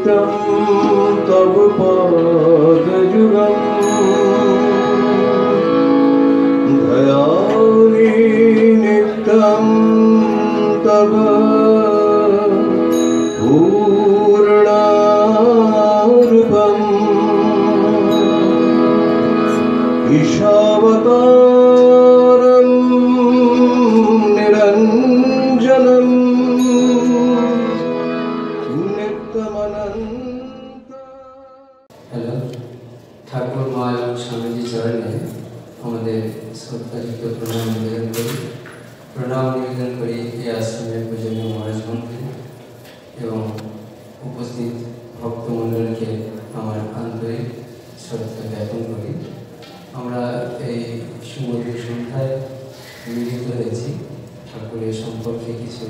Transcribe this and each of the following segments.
नित्यं तव पादयुगम् दयानि नित्यं तव पूर्णारूपम् ईशावतारं निरञ्जनम् हेलो ठाकुर मा और स्वामी जी चरणे हमारे श्रद्धायुक्त प्रणाम निवेदन करी ये आश्रमेर पूजनीय महाराज मंत्री एवं उपस्थित भक्तमंडल के हमार आंतरिक श्रद्धा ज्ञापन करी আমরা এই সুমধুর সন্ধ্যায় মিলিত হয়েছি ঠাকুরের সম্পর্কে কিছু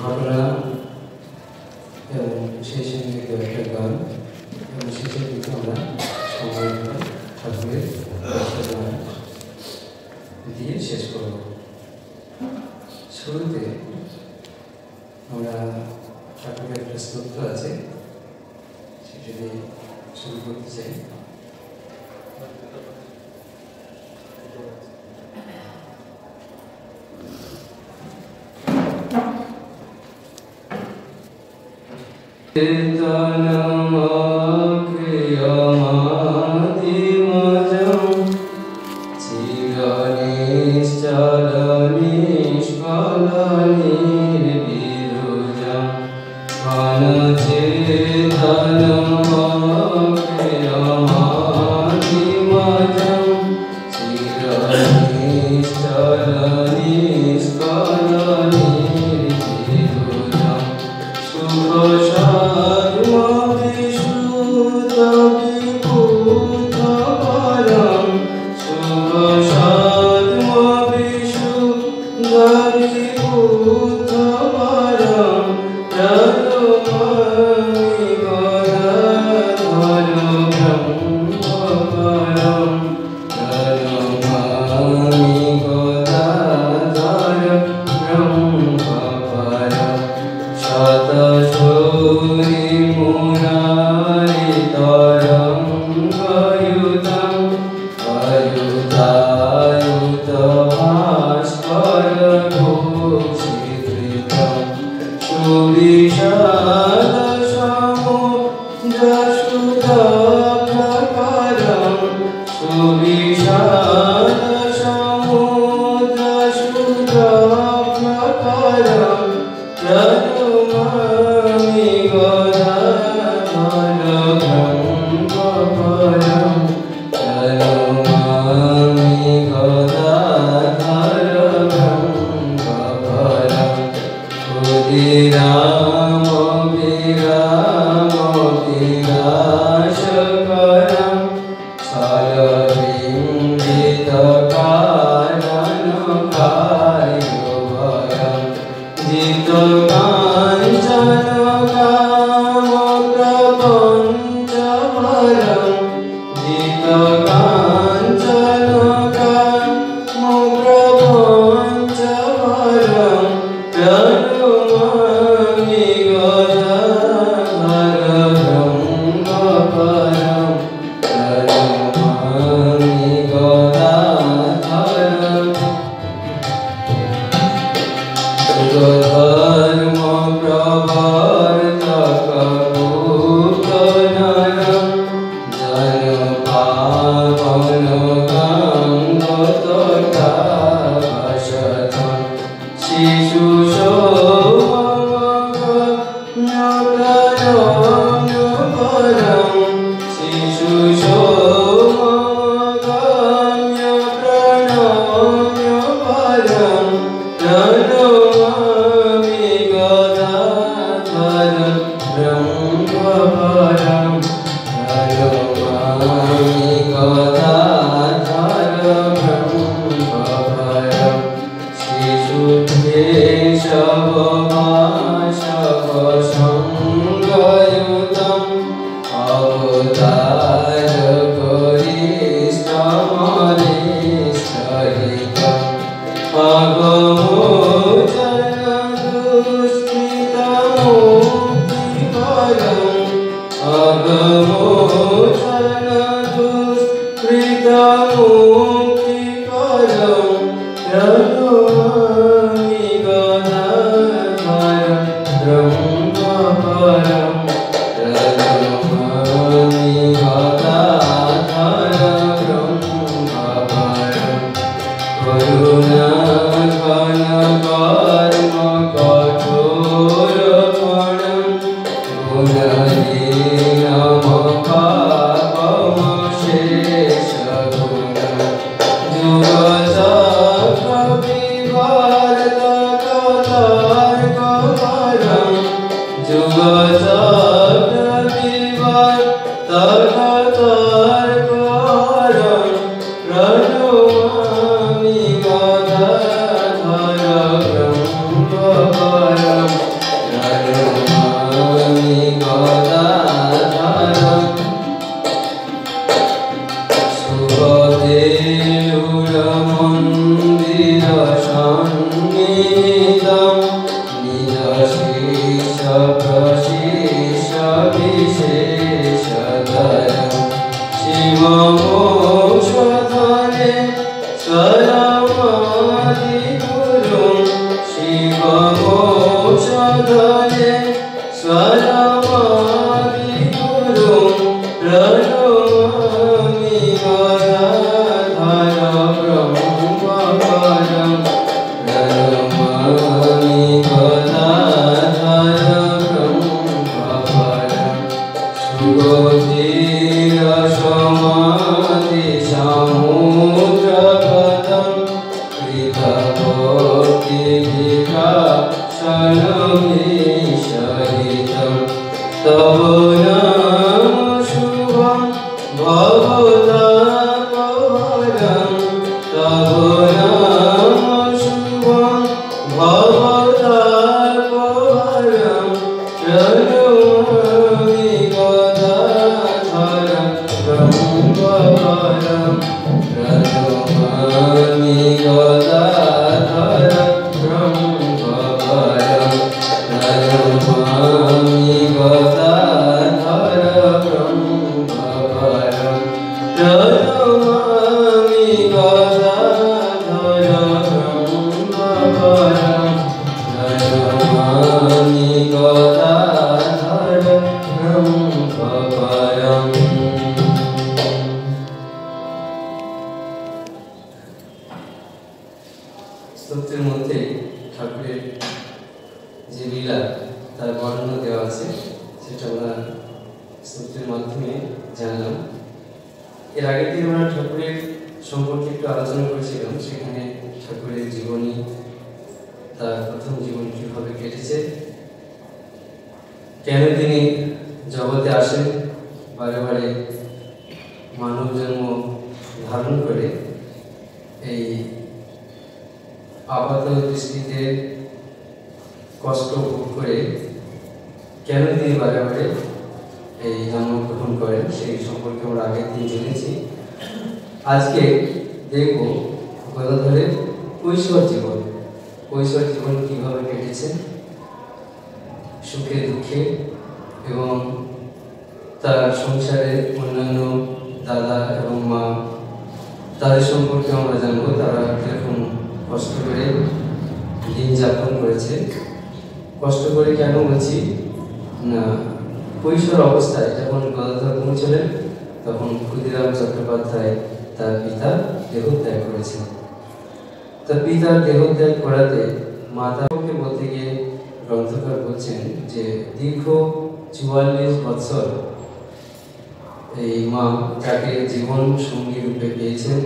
ঘটনা এবং সেই সঙ্গে একটা গান এবং শেষের দিকে আমরা সময় ঠাকুরের গান দিয়ে শেষ করব। শুরুতে আমরা ঠাকুরের একটা স্তোত্র আছে সেটা দিয়ে শুরু করতে চাই। স্তোত্রের মধ্যে ঠাকুরের যে লীলা তার বর্ণনা দেওয়া আছে, সেটা আমরা স্তোত্রের মাধ্যমে জানলাম। এর আগের দিন আমরা ঠাকুরের সম্পর্কে একটু আলোচনা করেছিলাম। সেখানে ঠাকুরের জীবনী, তার প্রথম জীবন কীভাবে কেটেছে, কেন তিনি জগতে আসেন, বারে বারে মানব জন্ম ধারণ করে এই আপাত দৃষ্টিতে কষ্ট ভোগ করে কেন তিনি বারে বারে এই জন্মগ্রহণ করেন, সেই সম্পর্কে আমরা আগের দিন জেনেছি। আজকে দেখব গদাধরের কৈশোর জীবন, কৈশোর জীবন কীভাবে কেটেছে, সুখে দুঃখে, এবং তার সংসারে অন্যান্য দাদা এবং মা, তাদের সম্পর্কে আমরা জানবো তারা কীরকম কষ্ট করে দিন যাপন করেছে। কষ্ট করে কেন বলছি না, কৈশোর অবস্থায় যখন গদাধর পৌঁছলেন তখন ক্ষুদিরাম চট্টোপাধ্যায় তার পিতা দেহত্যাগ করেছেন। তার পিতার দেহত্যাগ করাতে মাতাকে বলতে গিয়ে গ্রন্থকার বলছেন যে দীর্ঘ 44 বছর এই মা যাকে জীবন সঙ্গী রূপে পেয়েছেন,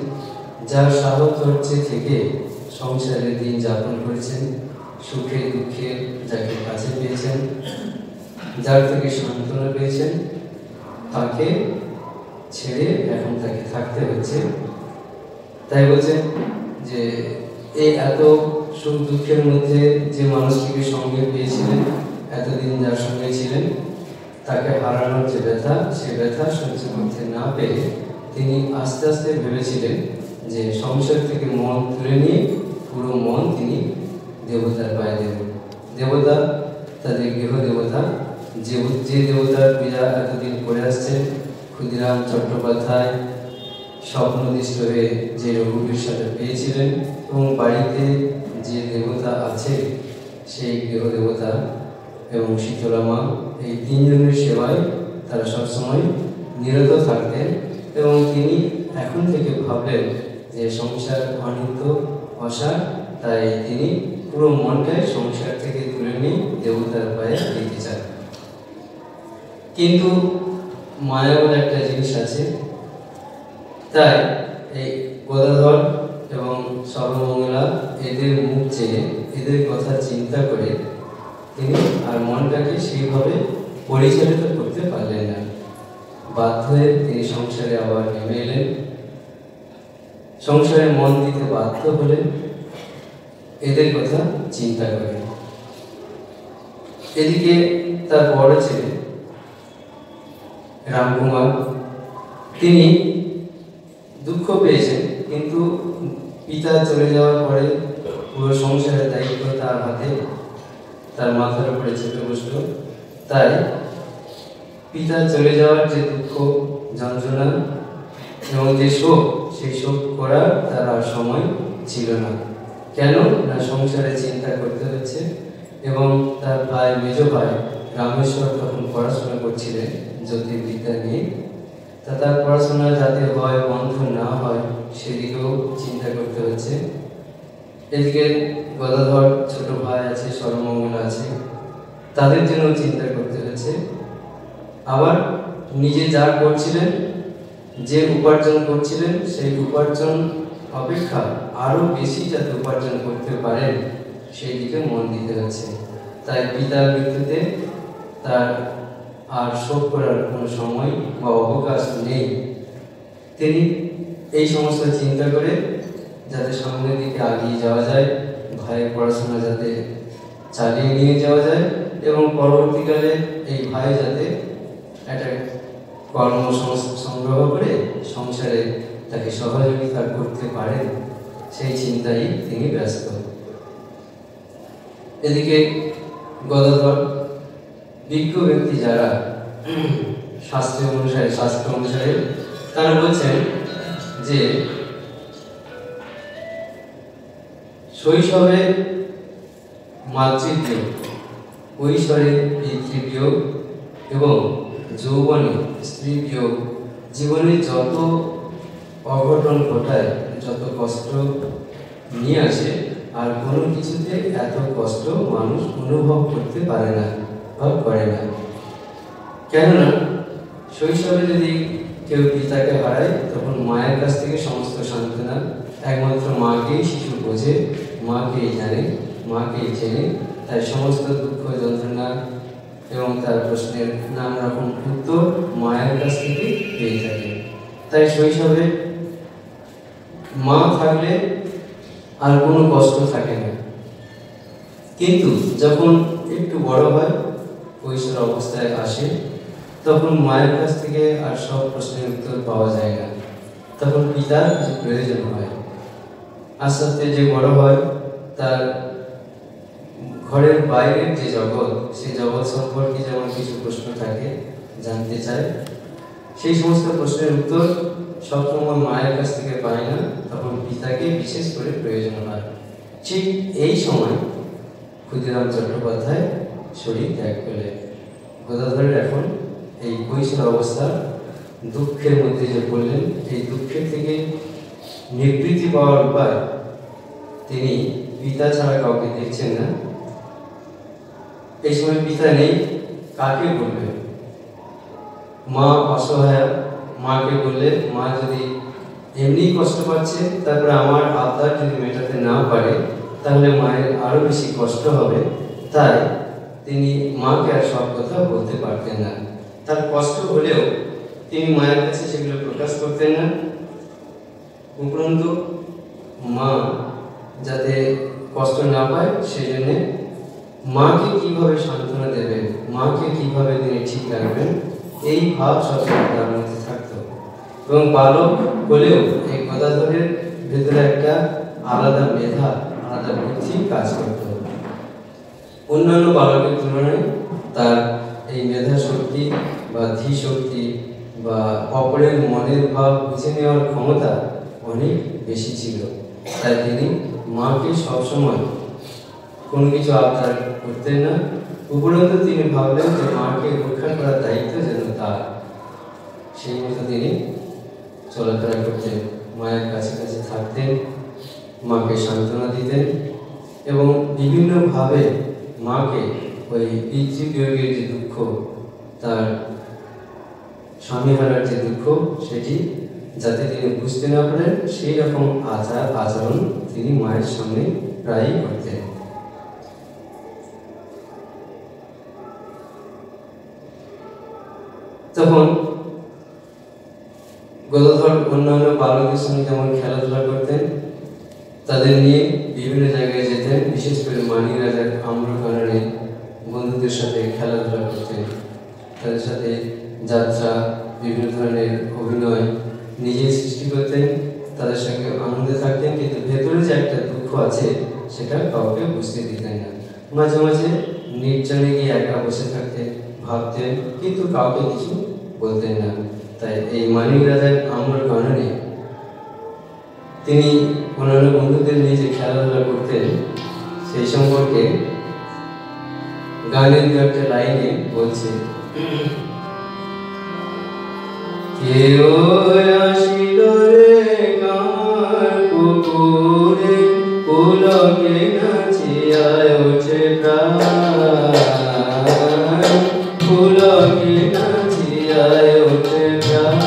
যার সাহচর্যে থেকে সংসারের দিন যাপন করেছেন, সুখে দুঃখে যাকে কাছে পেয়েছেন, যার থেকে সান্ত্বনা পেয়েছেন, তাকে ছেড়ে এখন তাকে থাকতে হচ্ছে। তাই বলছেন যে এই এত সুখ দুঃখের মধ্যে যে মানুষটিকে সঙ্গে পেয়েছিলেন, এতদিন যার সঙ্গে ছিলেন, তাকে হারানোর যে ব্যথা, সে ব্যথা সহ্য করতে না পেরে তিনি আস্তে আস্তে ভেবেছিলেন যে সংসার থেকে মন তুলে নিয়ে পুরো মন তিনি দেবতার পায়ে দেবেন। দেবতা, তাদের গৃহ দেবতা, যে দেবতার পূজা এতদিন করে আসছেন ক্ষুদিরাম চট্টোপাধ্যায় স্বপ্নদিষ্ট হয়ে যে রঘুবীর সাথে পেয়েছিলেন, এবং বাড়িতে যে দেবতা আছে সেই গৃহ দেবতা এবং শীতলা মা, এই তিনজনের সেবায় তারা সবসময় নিরত থাকতেন। এবং তিনি এখন থেকে ভাবলেন যে সংসার অনিত্য অসার, তাই তিনি পুরো মনটাই সংসার থেকে তুলে নিয়ে দেবতার পায়ে দিতে চান। কিন্তু মায়া বলে একটা জিনিস আছে, তাই এই গদাধর এবং সর্বমঙ্গলা এদের মুখ চেয়ে এদের কথা চিন্তা করে তিনি আর মনটাকে সেইভাবে পরিচালিত করতে পারলেন না। বাধ্য হয়ে তিনি সংসারে আবার নেমে এলেন, সংসারে মন দিতে বাধ্য হলেন এদের কথা চিন্তা করে। এদিকে তার বড় ছেলে রামকুমার, তিনি দুঃখ পেয়েছেন, কিন্তু পিতা চলে যাওয়ার পরে পুরো সংসারের দায়িত্ব তার হাতে, তার মাথার উপরে চেপে বসল। তাই পিতা চলে যাওয়ার যে দুঃখ যন্ত্রণা এবং যে শোক, সেই শোক করার তার আর সময় ছিল না। কেন না, সংসারে চিন্তা করতে হচ্ছে। এবং তার ভাই, মেজ ভাই রামেশ্বর তখন পড়াশোনা করছিলেন জ্যোতির্বিদ্যা নিয়ে। তা তার পড়াশোনা যাতে হয়, বন্ধ না হয়, সেদিকেও চিন্তা করতে হচ্ছে। এদিকে গদাধর ছোট ভাই আছে, সর্বমঙ্গলা আছে, তাদের জন্য চিন্তা করতে হচ্ছে। আবার নিজে যা করছিলেন, যে উপার্জন করছিলেন, সেই উপার্জন অপেক্ষা আরো বেশি যাতে উপার্জন করতে পারেন সেই দিকে মন দিতে হচ্ছে। তাই পিতার মৃত্যুতে তার আর শোক করার কোনো সময় বা অবকাশ নেই। তিনি এই সমস্ত চিন্তা করে যাতে সামনের দিকে এগিয়ে যাওয়া যায়, ভাইয়ের পড়াশোনা যাতে চালিয়ে নিয়ে যাওয়া যায়, এবং পরবর্তীকালে এই ভাই যাতে একটা কর্মসংস্থান সংগ্রহ করে সংসারে তাকে সহযোগিতা করতে পারেন, সেই চিন্তায় তিনি ব্যস্ত। এদিকে গদাধর বিজ্ঞ ব্যক্তি যারা শাস্ত্র অনুসারে তারা বলছেন যে শৈশবে মাতৃবিয়োগ, কৈশোরে পিতৃবিয়োগ এবং যৌবনে স্ত্রী বিয়োগ জীবনে যত অঘটন ঘটায়, যত কষ্ট নিয়ে আসে, আর কোনো কিছুতে এত কষ্ট মানুষ অনুভব করতে পারে না বা করে না। কেননা শৈশবে যদি কেউ পিতাকে হারায়, তখন মায়ের কাছ থেকে সমস্ত সান্ত্বনা একমাত্র মাকেই শিশু বোঝে, মাকেই জানে, মাকেই চেনে। তাই সমস্ত দুঃখ যন্ত্রণা এবং তার প্রশ্নের নানা রকম উত্তর মায়ের কাছ থেকে পেয়ে থাকে। তাই শৈশবে মা থাকলে আর কোনো কষ্ট থাকে না। কিন্তু যখন একটু বড় হয়, কৈশোর অবস্থায় আসে, তখন মায়ের কাছ থেকে আর সব প্রশ্নের উত্তর পাওয়া যায় না। তখন পিতার কিছু প্রয়োজন হয়। আস্তে আস্তে যে বড় হয়, তার ঘরের বাইরের যে জগৎ, সেই জগৎ সম্পর্কে যেমন কিছু প্রশ্ন থাকে, জানতে চায়, সেই সমস্ত প্রশ্নের উত্তর সবসময় মায়ের কাছ থেকে পায় না, তখন পিতাকে বিশেষ করে প্রয়োজন হয়। ঠিক এই সময় ক্ষুদিরাম চট্টোপাধ্যায় শরীর ত্যাগ করলেন। গদাধরের এখন এই কৈশোর অবস্থা, দুঃখের মধ্যে যে পড়লেন, এই দুঃখের থেকে নিবৃত্তি পাওয়ার উপায়, তিনি পিতা ছাড়া কাউকে দেখছেন না। এই সময় পিতা নেই, কাকে বলবে? মা অসহায়, মাকে বললে মা যদি এমনি কষ্ট পাচ্ছে, তারপরে আমার আবদার যদি মেটাতে না পারে, তাহলে মায়ের আরো বেশি কষ্ট হবে। তাই তিনি মাকে আর সব কথা বলতে পারতেন না। তার কষ্ট হলেও তিনি মায়ের কাছে সেগুলো প্রকাশ করতেন না। উপরন্তু মা যাতে কষ্ট না পায়, সেই জন্যে মাকে কিভাবে সান্ত্বনা দেবেন, মাকে কিভাবে তিনি ঠিক রাখবেন, এই ভাব সবসময় তার মধ্যে থাকতো। এবং বালক বলেও এই গদাধরের ভেতরে একটা আলাদা মেধা, আলাদা বুদ্ধি কাজ করত। অন্যান্য বালকের তুলনায় তার এই মেধা শক্তি বা ধী শক্তি বা অপরের মনের ভাব বুঝে নেওয়ার ক্ষমতা অনেক বেশি ছিল। তাই তিনি মাকে সবসময় কোনো কিছু আবদার করতেন না, উপরন্তু তিনি ভাবলেন যে মাকে রক্ষা করার দায়িত্ব যেন তার, সেই মতো তিনি চলাফেরা করতেন, মায়ের কাছে কাছে থাকতেন, মাকে সান্ত্বনা দিতেন এবং বিভিন্নভাবে মাকে ওই পিতৃবিয়োগের যে দুঃখ, তার স্বামী হারার যে দুঃখ, সেটি যাতে তিনি বুঝতে না পারেন সেই রকম আচরণ তিনি মায়ের সামনে প্রায়ই করতেন। তখন গদাধর অন্যান্য বালকদের সঙ্গে যেমন খেলাধুলা করতেন, তাদের নিয়ে বিভিন্ন জায়গায় যেতেন, বিশেষ করে মানিক রাজার আম্রকাননে বন্ধুদের সাথে খেলাধুলা করতেন, তাদের সাথে যাত্রা, বিভিন্ন ধরনের অভিনয় নিজেই সৃষ্টি করতেন, তাদের সঙ্গে আনন্দে থাকতেন, কিন্তু ভেতরে যে একটা দুঃখ আছে সেটা কাউকে বুঝতে দিতেন না। মাঝে মাঝে নির্জনে গিয়ে একা বসে থাকতেন, ভাবতেন, কিন্তু কাউকে কিছু বলতেন না। তাই এই মানিক রাজার আম্রকাননে তিনি অন্যান্য বন্ধুদের নিয়ে যে খেলাধুলা করতেন সেই সম্পর্কে গানের দু একটা লাইনে বলছে, কেউ আসিল রে কামার পুকুরে, পুলকে নাচিয়ায় ওঠে প্রাণ, পুলকে নাচিয়ায় ওঠে প্রাণ।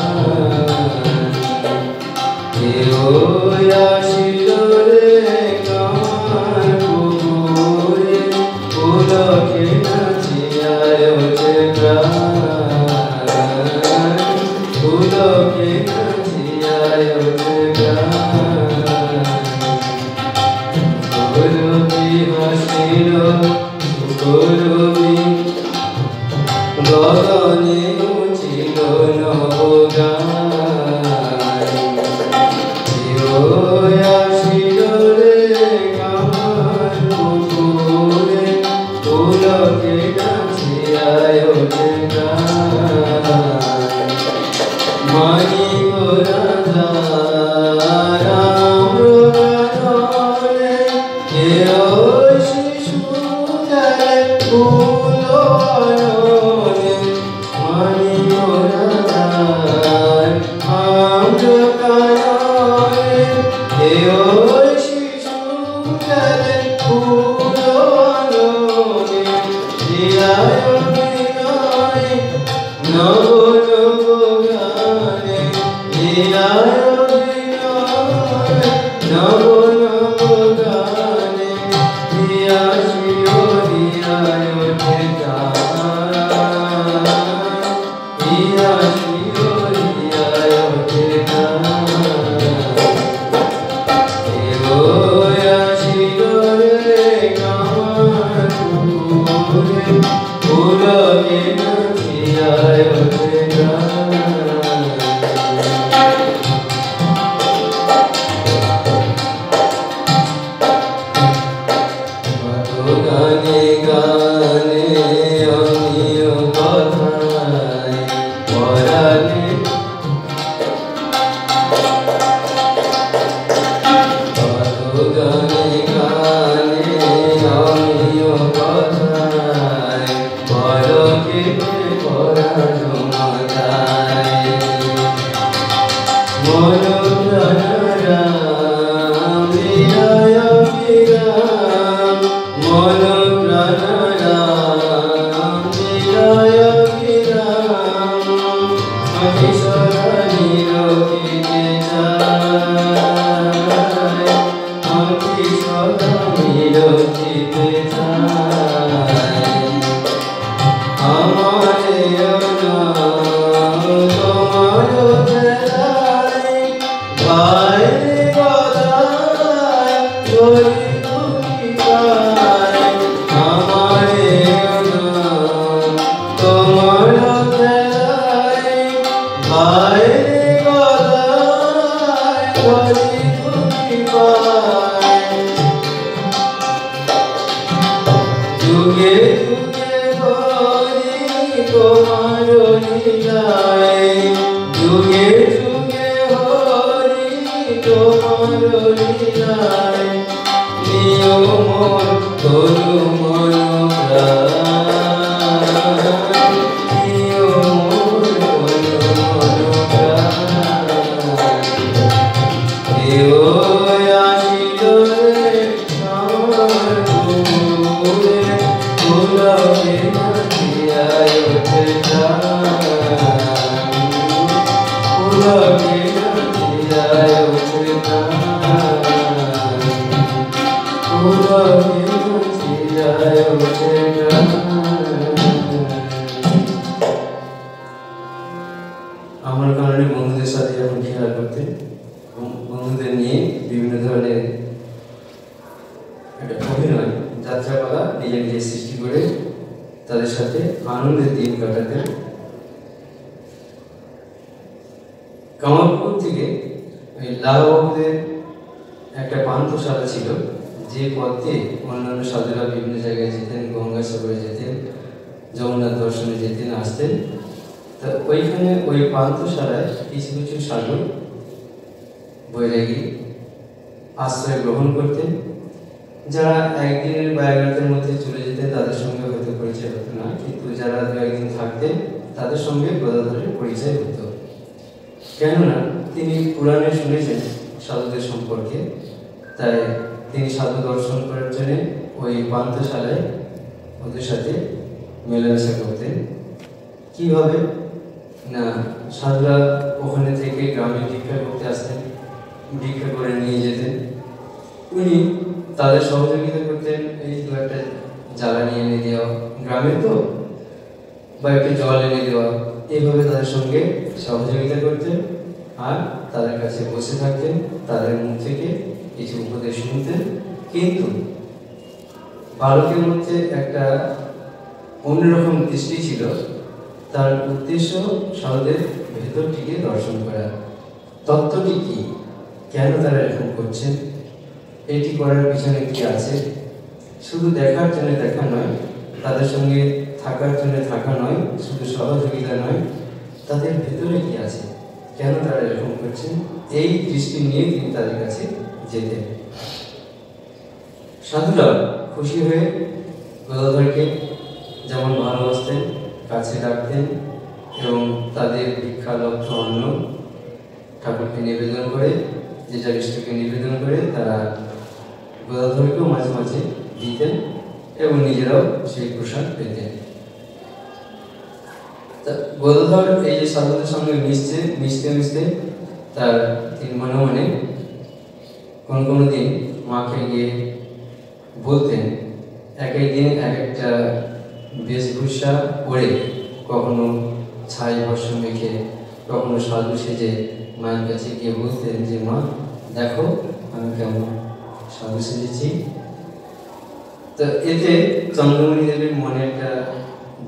কেউ আসিল রে কামার পুকুরে, পুলকে নাচিয়ায় ওঠে প্রাণ, পুলকে নাচিয়ায় ওঠে প্রাণ। সুরভি হাসিল সুরভি, গগনে উঠিল নবগান। কেউ আসিল রে কামার পুকুরে, পুলকে নাচিয়ায় ওঠে প্রাণ। মানিক রাজার আম্রকাননে, কেউ শিশু খেলে ফুল বননে। মানিক রাজার আম্রকাননে, কেউ শিশু খেলে ফুল বননে। জিয়ায় বিনয় নব নব গানে, জিয়ায় বিনয় নব নব গানে। হিয়াশিও হিয়ায় ওঠে গান, হিয়াশিও হিয়ায় ওঠে গান। কেউ আসিল রে কামার পুকুরে, পুলকে নাচিয়ায় ওঠে গান। গানে গানে অনিয় কথায় পরাণে, গানে গানে অনিয় কথায় পরকে পরাণ মাতায়। মন প্রাণরাম বিরায় বিরাম, মন প্রাণরাম বিরায় বিরাম। অতিশরানি রখিতে চায়, অতিশরানি রখিতে চায়। আমারে তোমার বেলায়, ভাই গদায় করি দুঃখী পায়। আমারে তোমার বেলায়, ভাই গদায় করি দুঃখী পায়। যুগে যুগে হরি তোমার লীলায়, যুগে যুগে হরি তোমার লীলায়। নিয়ম তরু মন প্রাণ, আনন্দের দিন কাটাতেন। কামারপুকুর থেকে ওই লালবাবুদের একটা পান্থশালা ছিল, যে পথে অন্যান্য সাধুরা বিভিন্ন জায়গায় যেতেন, গঙ্গাসাগরে যেতেন, জগন্নাথ দর্শনে যেতেন, আসতেন। তা ওইখানে ওই পান্থশালায় কিছু কিছু সাধু বৈরাগী আশ্রয় গ্রহণ করতেন, যারা একদিনের বা এক রাতের মধ্যে চলে যেতেন তাদের সঙ্গে হয়তো পরিচয় হতো না, কিন্তু যারা দু একদিন থাকতেন তাদের সঙ্গে গদাধরের পরিচয় হতো। কেননা তিনি পুরাণে শুনেছেন সাধুদের সম্পর্কে, তাই তিনি সাধু দর্শন করার জন্য ওই পান্থশালায় ওদের সাথে মেলামেশা করতেন। কিভাবে না, সাধুরা ওখানে থেকে গ্রামে ভিক্ষা করতে আসতেন, ভিক্ষা করে নিয়ে যেতেন, উনি তাদের সহযোগিতা করতেন। এই দু একটা জ্বালানি এনে দেওয়া, গ্রামে তো, বা একটু জল এনে দেওয়া, এইভাবে তাদের সঙ্গে সহযোগিতা করতেন। আর তাদের কাছে বসে থাকতেন, তাদের মুখ থেকে কিছু উপদেশ শুনতেন। কিন্তু বালকের মধ্যে একটা অন্যরকম দৃষ্টি ছিল, তার উদ্দেশ্য সাধুদের ভেতরটিকে দর্শন করা। তত্ত্বটি কি, কেন তারা এরকম করছেন, এটি করার পিছনে কি আছে, শুধু দেখার জন্য দেখা নয়, তাদের সঙ্গে থাকার জন্য থাকা নয়, শুধু সহযোগিতা নয়, তাদের ভেতরে কি আছে, কেন তারা এরকম করছেন, এই দৃষ্টি নিয়ে তিনি তাদের কাছে যেতেন। সাধুরা খুশি হয়ে গদাধরকে যেমন ভালোবাসতেন, কাছে ডাকতেন এবং তাদের ভিক্ষালব্ধ অন্ন ঠাকুরকে নিবেদন করে, যেটা ইষ্টকে নিবেদন করে, তারা গদাধরকেও মাঝে মাঝে দিতেন এবং নিজেরাও সেই প্রসাদ পেতেন। গদাধর এই যে সাধুদের সঙ্গে মিশতে মিশতে তার তিনি মনে মনে কোনো দিন মাকে গিয়ে বলতেন, এক একদিন এক একটা বেশভূষা পরে, কখনো ছাই ভস্ম মেখে, কখনো সাধু সেজে মায়ের কাছে গিয়ে বলতেন যে মা দেখো আমি কেমন সাধু সেজেছি। তো এতে চন্দ্রমণি দেবীর মনে একটা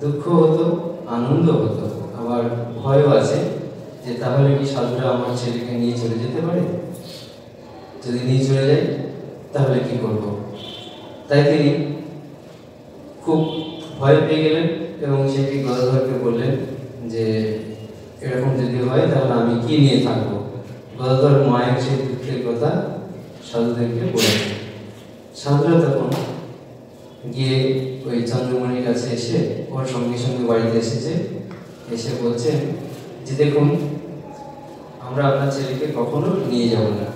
দুঃখ হতো, আনন্দ হতো, আবার ভয়ও আছে যে তাহলে কি সাধুরা আমার ছেলেকে নিয়ে চলে যেতে পারে, যদি নিয়ে চলে যায় তাহলে কি করব। তাই তিনি খুব ভয় পেয়ে গেলেন এবং সেটি গদাধরকে বললেন যে এরকম যদি হয় তাহলে আমি কি নিয়ে থাকবো। গদাধর মায়ের সেই দুঃখের কথা সাধুদেরকে বললেন। সাধুরা তখন গিয়ে ওই চন্দ্রমণির কাছে এসে ওর সঙ্গে সঙ্গে বাড়িতে এসেছে, এসে বলছেন যে দেখুন আমরা আপনার ছেলেকে কখনো নিয়ে যাব না,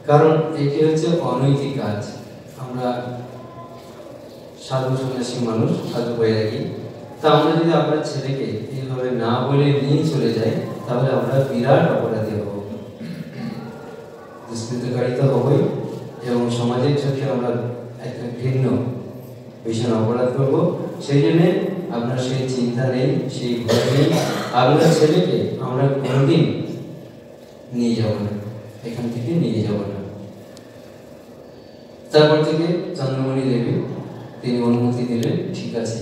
কারণ এটি হচ্ছে অনৈতিক কাজ। আমরা সাধু সন্ন্যাসী মানুষ, সাধু বৈরাগী, তা আমরা যদি আপনার ছেলেকে এইভাবে না বলে নিয়ে চলে যাই তাহলে আমরা বিরাট অপরাধী হব, দুষ্কৃতকারী তো হবই এবং সমাজের চোখে আমরা একটা ভিন্ন ভীষণ অপরাধ করব। সেই জন্যে আপনার সেই চিন্তা নেই, সেই ভয় নেই, আপনার ছেলেকে আমরা কোনোদিন নিয়ে যাব না, এখান থেকে নিয়ে যাব না। তারপর থেকে চন্দ্রমণি দেবী তিনি অনুমতি দিলেন, ঠিক আছে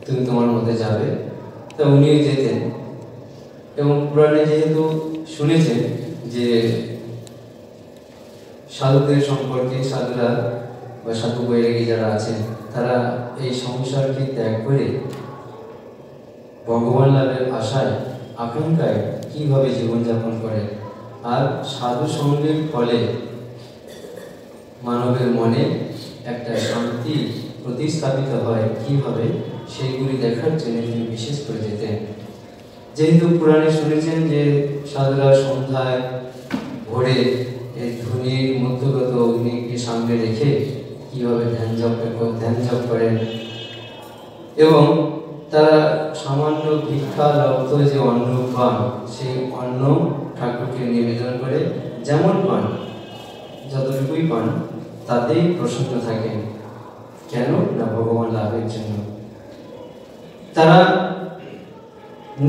তুমি তোমার মধ্যে যাবে। তা উনিও যেতেন এবং পুরাণে যেহেতু শুনেছেন যে সাধুদের সম্পর্কে, সাধুরা বা সাধু বৈরাগী যারা আছেন তারা এই সংসারকে ত্যাগ করে ভগবান লাভের আশায় আকাঙ্ক্ষায় কিভাবে জীবনযাপন করে, আর সাধু সঙ্গের ফলে মানবের মনে একটা শান্তি প্রতিস্থাপিত হয় কিভাবে, সেইগুলি দেখার জন্য তিনি বিশেষ করে যেতেন। যেহেতু পুরাণে শুনেছেন যে সাধুরা সন্ধ্যায় ভোরে এই ধুনির মধ্যগত অগ্নিকে সামনে রেখে কিভাবে ধ্যান জপ করেন এবং তারা সামান্য ভিক্ষা লব্ধ যে অন্ন পান, সেই অন্ন ঠাকুরকে নিবেদন করে যেমন পান, যতটুকুই পান তাতেই প্রসন্ন থাকেন। কেন না ভগবান লাভের জন্য। তারা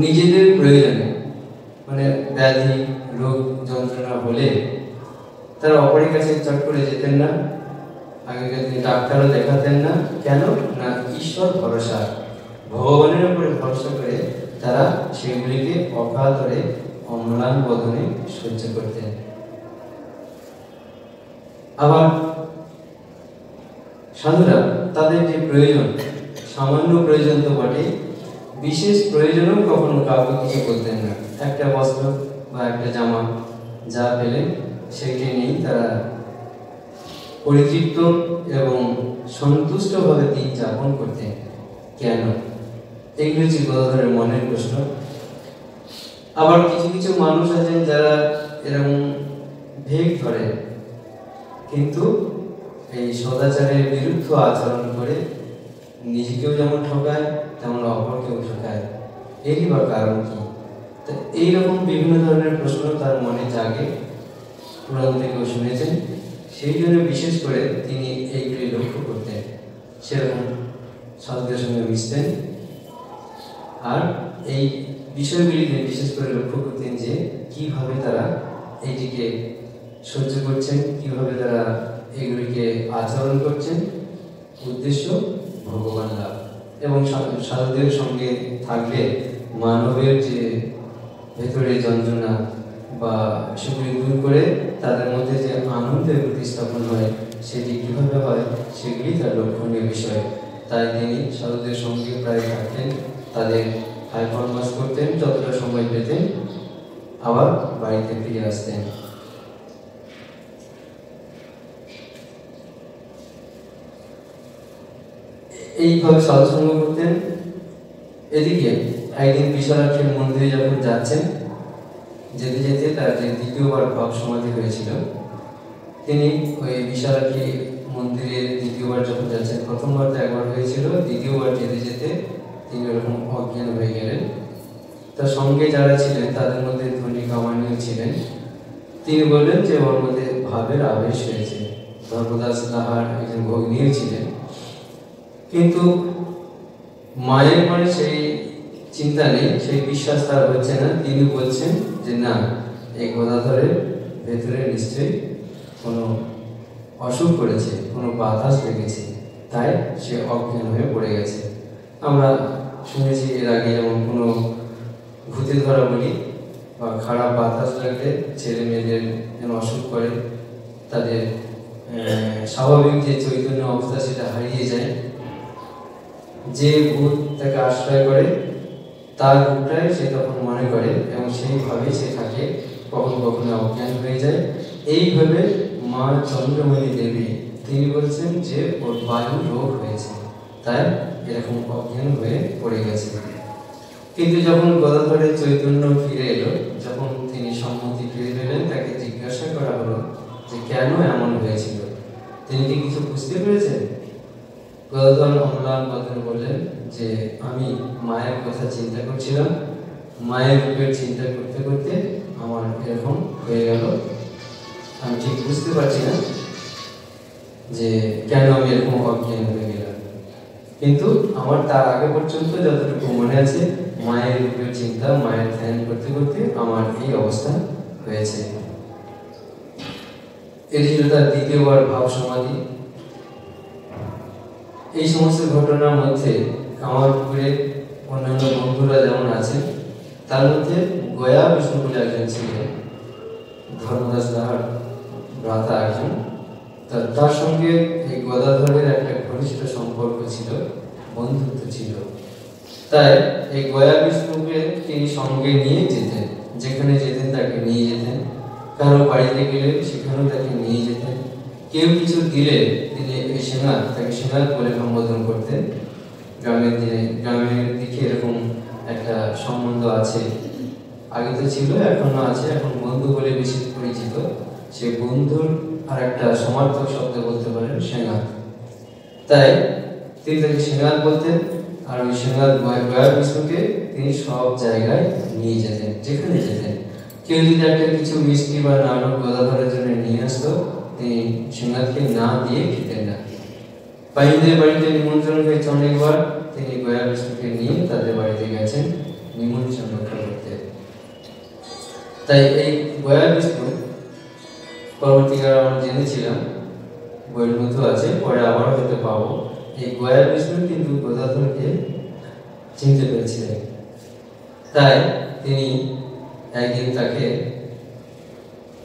নিজেদের প্রয়োজনে, মানে ব্যাধি রোগ যন্ত্রণা হলে তারা অপরের কাছে চট করে যেতেন না, আগেকার দিনে ডাক্তারও দেখাতেন না। কেন না ঈশ্বর ভরসা, ভগবানের উপরে ভরসা করে তারা সেগুলিকে অকাতরে অম্লান বদনে সহ্য করতেন। আবার সাধুরা তাদের যে প্রয়োজন, সামান্য প্রয়োজন তো বটে, বিশেষ প্রয়োজনও কখনো কাউকে কিছু করতেন না। একটা বস্ত্র বা একটা জামা যা পেলেন সেটি নিয়েই তারা পরিতৃপ্ত এবং সন্তুষ্টভাবে দিন যাপন করতেন। কেন? এগুলো হচ্ছে গদাধরের মনের প্রশ্ন। আবার কিছু কিছু মানুষ আছেন যারা এরকম ভেগ ধরে, কিন্তু এই সদাচারের বিরুদ্ধ আচরণ করে নিজেকেও যেমন ঠকায় তেমন অপরকেও ঠকায়। এরই বা কারণ কি? তো এইরকম বিভিন্ন ধরনের প্রশ্ন তার মনে জাগে, পুরাণ থেকেও শুনেছেন। সেই জন্য বিশেষ করে তিনি এইগুলি লক্ষ্য করতেন, সেরকম সাধুদের সঙ্গে মিশতেন। আর এই বিষয়গুলিকে বিশেষ করে লক্ষ্য করতেন যে কিভাবে তারা এইটিকে সহ্য করছেন, কিভাবে তারা এগুলিকে আচরণ করছেন। উদ্দেশ্য ভগবান লাভ। এবং সাধুদের সঙ্গে থাকলে মানবের যে ভেতরে যন্ত্রণা বা সেগুলি দূর করে তাদের মধ্যে যে আনন্দের প্রতিস্থাপন হয়, সেটি কীভাবে হয় সেগুলি তার লক্ষণীয় বিষয়। তাই তিনি সাধুদের সঙ্গে প্রায় থাকতেন, তাদের হাই ফরমাস করতেন, যতটা সময় পেতেন আবার বাড়িতে ফিরে আসতেন। এইভাবে সাধুসঙ্গ করতেন। এদিকে একদিন বিশালাক্ষীর মন্দিরে যখন যাচ্ছেন, যেতে যেতে তার যে দ্বিতীয়বার ভাব সমাধি হয়েছিল, তিনি ওই বিশালাক্ষী মন্দিরে দ্বিতীয়বার যখন যাচ্ছেন, প্রথমবার তো একবার হয়েছিল, দ্বিতীয়বার যেতে যেতে তিনি ওরকম অজ্ঞান হয়ে গেলেন। তার সঙ্গে যারা ছিলেন তাদের মধ্যে ধনী কামানীয় ছিলেন। তিনি বললেন যে ওর মধ্যে ভাবের আবেশ হয়েছে। ধর্মদাস লাহার একজন ভগ্নীও ছিলেন, কিন্তু মায়ের মনে সেই চিন্তা নেই, সেই বিশ্বাস তার হচ্ছে না। তিনি বলছেন যে না, এই গদাধরের ভেতরে নিশ্চয়ই কোনো অসুখ করেছে, কোনো বাতাস লেগেছে, তাই সে অজ্ঞান হয়ে পড়ে গেছে। আমরা শুনেছি এর আগে যেমন কোনো ভূতে ধরা বলি বা খারাপ বাতাস লাগলে ছেলে মেয়েদের যেন অসুখ করে, তাদের স্বাভাবিক যে চৈতন্য অবস্থা সেটা হারিয়ে যায়। যে ভূত তাকে আশ্রয় করে তার রূপটাই সে তখন মনে করে এবং সেইভাবেই সে থাকে, কখনো কখনো অজ্ঞান হয়ে যায়। এইভাবে মা চন্দ্রমণি দেবী তিনি বলছেন যে ওর বায়ু রোগ হয়েছে, তাই এরকম অজ্ঞান হয়ে পড়ে গেছে। কিন্তু যখন গদাধরের চৈতন্য ফিরে এলো, যখন তিনি সম্মতি ফিরে পেলেন, তাকে জিজ্ঞাসা করা হলো যে কেন এমন হয়েছিল, তিনি কি কিছু বুঝতে পেরেছেন? গদাধর অম্লান বদনে বললেন যে আমি মায়ের কথা চিন্তা করছিলাম, মায়ের রূপের চিন্তা করতে করতে আমার এরকম হয়ে গেল। আমি ঠিক বুঝতে পারছি না যে কেন আমি এরকম অজ্ঞান হয়ে গেলাম, কিন্তু আমার তার আগে পর্যন্ত যতটুকু মনে আছে, মায়ের রূপের চিন্তা, মায়ের ধ্যান করতে করতে আমার এই অবস্থা হয়েছে। এটি ছিল তার দ্বিতীয়বার ভাব সমাধি। এই সমস্ত ঘটনার মধ্যে কামারপুকুরের অন্যান্য বন্ধুরা যেমন আছেন, তার মধ্যে গয়া বিষ্ণু বলে একজন ছিলেন, ধর্মদাস লাহার ভ্রাতা একজন। তার সঙ্গে এই গদাধরের একটা ঘনিষ্ঠ সম্পর্ক ছিল, বন্ধুত্ব ছিল। তাই এই গয়া বিষ্ণুকে তিনি সঙ্গে নিয়ে যেতেন, যেখানে যেতেন তাকে নিয়ে যেতেন, কারো বাড়িতে গেলে সেখানেও তাকে নিয়ে যেতেন। কেউ কিছু দিলে তিনি এই সেনাথ, তাকে সেনাথ বলে সম্বোধন করতেন। গ্রামের দিকে এরকম একটা সম্বন্ধ আছে, আগে তো ছিল, এখনো আছে, এখন বন্ধু বলে বেশি পরিচিত। সে বন্ধুর আর একটা সমার্থক শব্দ বলতে পারেন সেনাথ। তাই তিনি তাকে সেনাথ বলতেন। আর ওই সেনাথ গয়া বিষ্ণুকে তিনি সব জায়গায় নিয়ে যেতেন, যেখানে যেতেন। কেউ যদি একটা কিছু মিষ্টি বা নাড়ু গদাধরের জন্য নিয়ে আসতো, তিনি সেনাথকে না দিয়ে খেতেন না। বাইদের বাড়িতে নিমন্ত্রণ হয়েছে অনেকবার, তিনি গয়া বিষ্ণুকে নিয়ে তাদের বাড়িতে গেছেন নিমন্ত্রণ রক্ষা করতে। তাই এই গয়া বিষ্ণু পরবর্তীকালে আমরা জেনেছিলাম, বইয়ের মধ্যে আছে, পরে আবারও হয়তো পাবো, এই গয়া বিষ্ণু কিন্তু গদাধরকে চিনতে পেরেছিলেন। তাই তিনি একদিন তাকে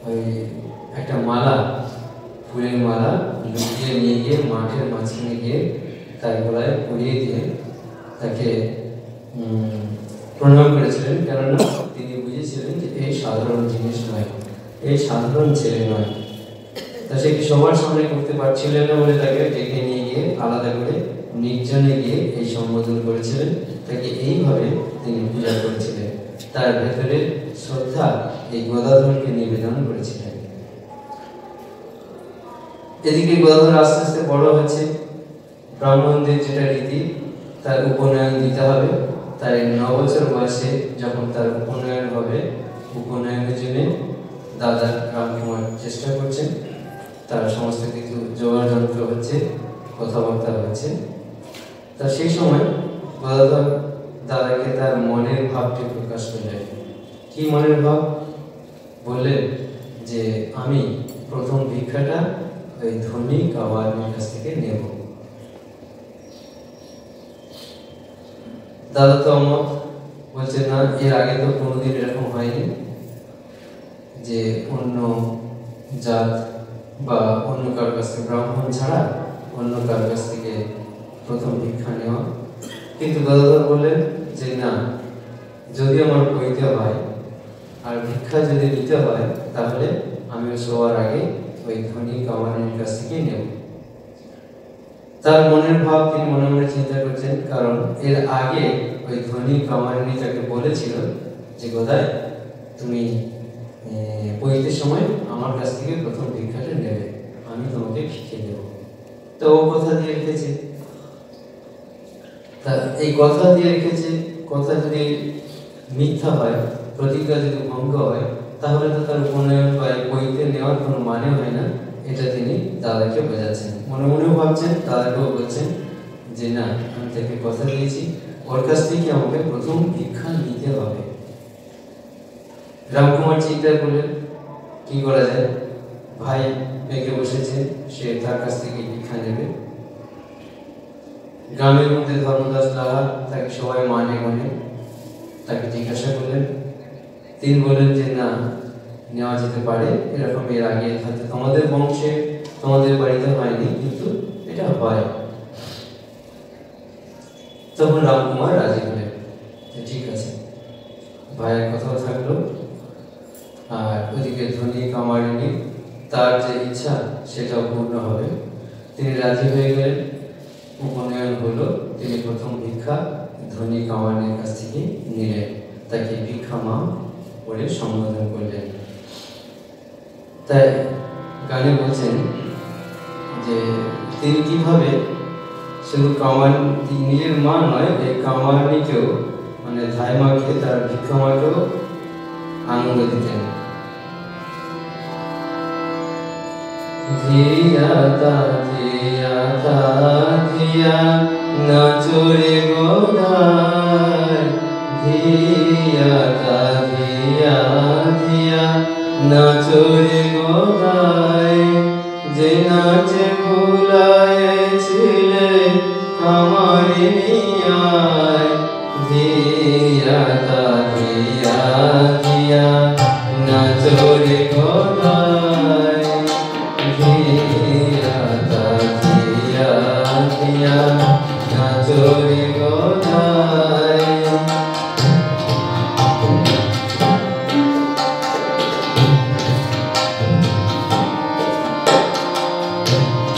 ওই একটা মালা, ফুলের মালা লুকিয়ে নিয়ে গিয়ে মাঠের মাঝখানে গিয়ে তার গলায় পরিয়ে দিয়ে তাকে প্রণাম করেছিলেন, কেননা তিনি বুঝেছিলেন যে এই সাধারণ জিনিস নয়, এই সাধারণ ছেলে নয়। তা সে কি সবার সামনে করতে পারছিলেন না বলে তাকে ডেকে নিয়ে গিয়ে আলাদা করে নির্জনে গিয়ে এই সম্বোধন করেছিলেন। তাকে এইভাবে তিনি পূজা করেছিলেন, তার ভেতরে শ্রদ্ধা এই গদাধরকে নিবেদন করেছিলেন। এদিকে গদাধর আস্তে আস্তে বড় হচ্ছে, ব্রাহ্মণদের যেটা রীতি তার উপনয়ন দিতে হবে। তাই 9 বছর বয়সে যখন তার উপনয়ন হবে, উপনয়নের জন্য দাদা রামকুমার চেষ্টা করছেন, তার সমস্ত কিছু জোগাড় যন্ত্র হচ্ছে, কথাবার্তা হচ্ছে। তা সেই সময় গদাধর দাদাকে তার মনের ভাবটি প্রকাশ করলেন। কি মনের ভাব? বললেন যে আমি প্রথম ভিক্ষাটা ওই ধনী কাওয়ারনির কাছ থেকে নেব। দাদা তো অমত, বলছে না, এর আগে তো কোনোদিন এরকম হয়নি যে অন্য জাত বা অন্য কারোর কাছ থেকে, ব্রাহ্মণ ছাড়া অন্য কারোর কাছ থেকে প্রথম ভিক্ষা নেওয়া। কিন্তু গদাধর বললেন যে না, যদি আমার কইতে হয় আর ভিক্ষা যদি নিতে হয়, তাহলে আমি সবার আগে ওই ধনী কাওয়ারনির কাছ থেকে নেব। তার মনের ভাব তিনি মনে মনে চিন্তা করছেন, কারণ এর আগে ওই ধনী কাওয়ারনি তাকে বলেছিল যে গোদাই, তুমি পৈতের সময় আমার কাছ থেকে প্রথম ভিক্ষাটা নেবে, আমি তোমাকে ভিক্ষে দেব। তো ও কথা দিয়ে রেখেছে। তা এই কথা দিয়ে রেখেছে, কথা যদি মিথ্যা হয়, প্রতিজ্ঞা যদি ভঙ্গ হয়, তাহলে তো তার উপনয়ন বা পৈতে নেওয়ার কোনো মানে হয় না। এটা তিনি দাদাকে বোঝাচ্ছেন, মনে মনেও ভাবছেন, দাদাকেও বলছেন যে না, আমি তাকে কথা দিয়েছি, ওর কাছ থেকে আমাকে প্রথম ভিক্ষা নিতে হবে। রামকুমার চিন্তা করলেন কি করা যায়, ভাই মেঘে বসেছে, সে তার কাছ থেকে ভিক্ষা নেবে। গ্রামের মধ্যে ধর্মদাস দাদা, তাকে সবাই মানে মনে তাকে জিজ্ঞাসা করলেন। তিনি বললেন যে না, নেওয়া যেতে পারে, এরকম এর আগে হয়তো তোমাদের বংশে, তোমাদের বাড়িতে হয়নি, কিন্তু এটা হয়। তখন রামকুমার রাজি হলেন, ঠিক আছে, ভাইয়ের কথাও থাকলো, আর ওদিকে ধনী কামারিনী তার যে ইচ্ছা সেটাও পূর্ণ হবে। তিনি রাজি হয়ে গেলেন, উপনয়ন হলো, তিনি প্রথম ভিক্ষা ধনী কামারিনীর কাছ থেকে নিলেন, তাকে ভিক্ষা মা বলে সম্বোধন করলেন। তাই গানে বলছেন যে তিনি কিভাবে শুধু নিজের মা নয়, এই কামারিনীকেও, মানে ধাই মাকে, তার ভিক্ষা মাকেও আনন্দ দিতেন। ধিয়া তা ধিয়া তা ধিয়া নাচরে গোদাই, ধিয়া তা ধিয়া ধিয়া নাচরে গোদাই, যে নাচে ভুলাইছিলে কামারিনী আয়, ধিয়া তা ধিয়া ধিয়া নাচরে গোদাই, ধিয়া তা ধিয়া ধিয়া নাচরে গোদাই।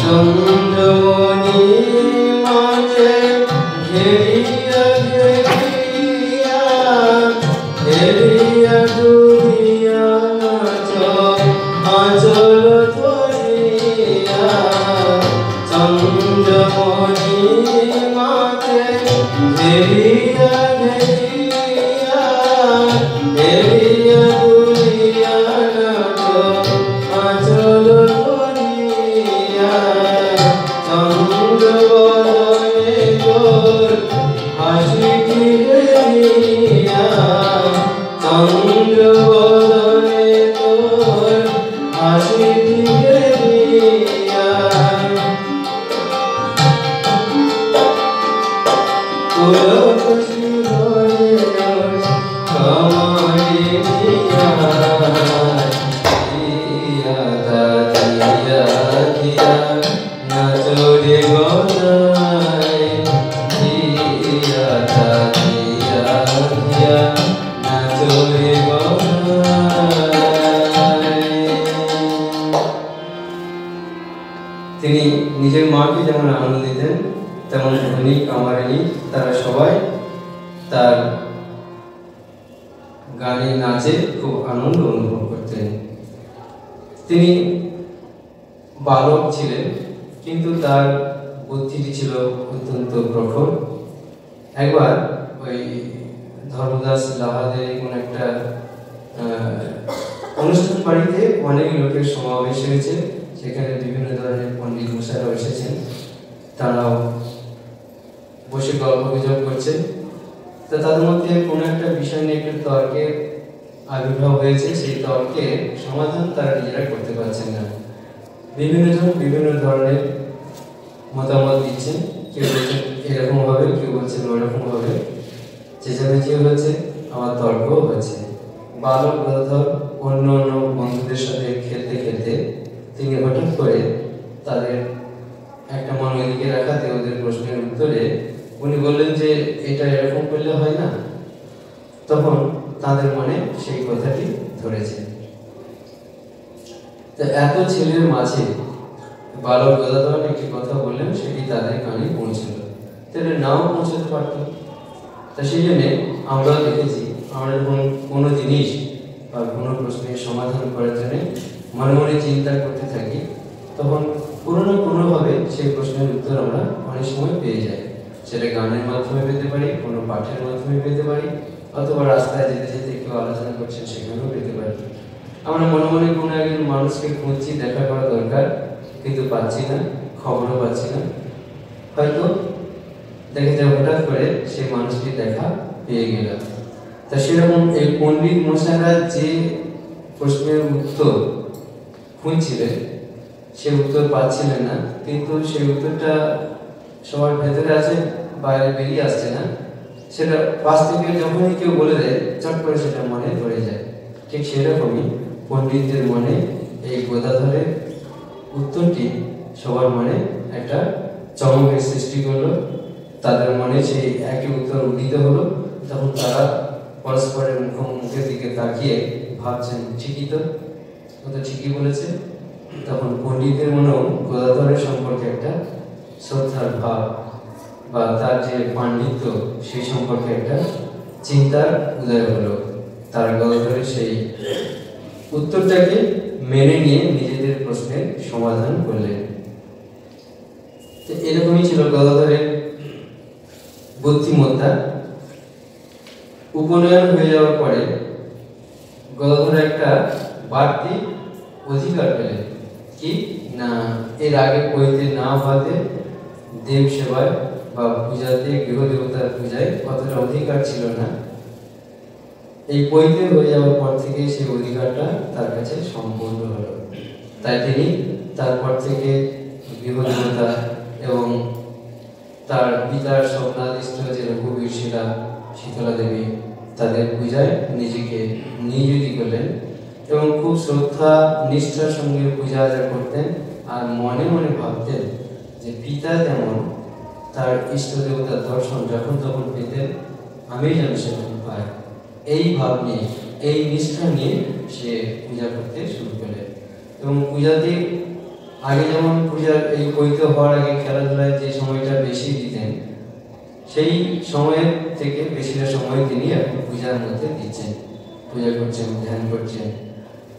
চন্দ্রমণি মাঝে ঘেরিয়া ঘেরিয়া ঘেরিয়া দুরিয়া নাচ আঁচল ধরিয়া, চন্দ্রমণি মাঝে ঘেরিয়া ঘেরিয়া ঘেরিয়া দুরিয়া নাচ আঁচল ধরিয়া, চন্দ্রবদনে তোর হাসি ফিরিয়া, চন্দ্রবদনে তোর হাসি ফিরিয়া, তোর খুশি তার গানে নাচে খুব আনন্দ অনুভব করতেন। তিনি বালক ছিলেন, কিন্তু তার বুদ্ধিটি ছিল অত্যন্ত প্রখর। একবার ওই ধর্মদাস লাহাদের কোন একটা অনুষ্ঠান বাড়িতে অনেক লোকের সমাবেশ হয়েছে, সেখানে বিভিন্ন ধরনের পণ্ডিত মশাইরাও এসেছেন, তারাও বসে গল্প গুজব করছেন। তো তাদের মধ্যে কোনো একটা বিষয় নিয়ে একটু তর্কের আবির্ভাব হয়েছে। সেই তর্কের সমাধান তারা নিজেরা করতে পারছেন না। বিভিন্ন জন বিভিন্ন ধরনের মতামত দিচ্ছেন, কেউ বলছেন এরকম হবে, কেউ বলছেন ওরকম হবে, চেঁচামেচি হচ্ছে, আমার তর্কও হচ্ছে। বালক গদাধর অন্য অন্য বন্ধুদের সাথে খেলতে খেলতে তিনি হঠাৎ করে তাদের একটা মন ওইদিকে রাখাতে ওদের প্রশ্নের উত্তরে উনি বললেন যে এটা এরকম করলে হয় না। তখন তাদের মনে সেই কথাটি ধরেছে। তো এত ছেলের মাঝে বালক গদাধর একটি কথা বললেন, সেটি তাদের কানে পৌঁছল। তাহলে নাও পৌঁছতে পারত। তা সেই জন্যে আমরাও দেখেছি, আমরা যখন কোনো জিনিস বা কোনো প্রশ্নের সমাধান করার জন্য মনে মনে চিন্তা করতে থাকি, তখন কোনো না কোনোভাবে সেই প্রশ্নের উত্তর আমরা অনেক সময় পেয়ে যাই। সেটা গানের মাধ্যমে পেতে পারি, কোনো পাঠের মাধ্যমে পেতে পারি, অথবা রাস্তায় যেতে যেতে কেউ আলোচনা করছেন সেখানেও পেতে পারি। আমরা মনে মনে কোনো একজন মানুষকে খুঁজছি, দেখা করা দরকার, কিন্তু পাচ্ছি না, খবরও পাচ্ছি না। হয়তো দেখে যায় হঠাৎ করে সেই মানুষটি দেখা পেয়ে গেল। তা সেরকম এই পণ্ডিত মশাইরা যে প্রশ্নের উত্তর খুঁজছিলেন, সে উত্তর পাচ্ছিলেন না, কিন্তু সেই উত্তরটা সবার ভেতরে আছে, বাইরে বেরিয়ে আসছে না। সেটা পাশ থেকে যখনই কেউ বলে দেয়, চট করে সেটা মনে ধরে যায়। ঠিক সেরকমই পণ্ডিতদের মনে এই গদাধরের উত্তরটি সবার মনে একটা চমকের সৃষ্টি করলো। তাদের মনে সেই একই উত্তর উদিত হলো। তখন তারা পরস্পরের মুখের দিকে তাকিয়ে ভাবছেন, ঠিকই তো, ও তো ঠিকই বলেছে। তখন পণ্ডিতের মনেও গদাধরের সম্পর্কে একটা শ্রদ্ধার ভাব বা তার যে পাণ্ডিত্য সেই সম্পর্কে একটা চিন্তার উদয় হলো। তারা গদাধরের সেই উত্তরটাকে মেনে নিয়ে নিজেদের প্রশ্নের সমাধান করলেন। এরকমই ছিল গদাধরের বুদ্ধিমত্তা। উপনয়ন হয়ে যাওয়ার পরে গদাধর একটা বাড়তি অধিকার পেলেন, কি না এর আগে পৈতে না হওয়াতে দেব সেবায় বা পূজাতে, গৃহদেবতার পূজায় কতটা অধিকার ছিল না। এই পৈতে হয়ে যাওয়ার পর থেকে সেই অধিকারটা তার কাছে সম্পূর্ণ হলো। তাই তিনি তারপর থেকে গৃহদেবতা এবং তার পিতার স্বপ্নাদিষ্ট যে রঘুবীর শিলা, শীতলা দেবী, তাদের পূজায় নিজেকে নিয়োজিত করলেন এবং খুব শ্রদ্ধা নিষ্ঠার সঙ্গে পূজা আচার করতেন। আর মনে মনে ভাবতেন যে পিতা যেমন তার ইষ্ট দেবতার দর্শন যখন তখন পেতেন, আমি যেন সেরকম পাই। এই ভাব নিয়ে, এই নিষ্ঠা নিয়ে সে পূজা করতে শুরু করলেন। এবং পূজাতে আগে যেমন পূজার এই পৈতে হওয়ার আগে খেলাধুলায় যে সময়টা বেশি দিতেন, সেই সময়ের থেকে বেশিটা সময় তিনি এখন পূজার মধ্যে দিচ্ছেন। পূজা করছেন, ধ্যান করছেন,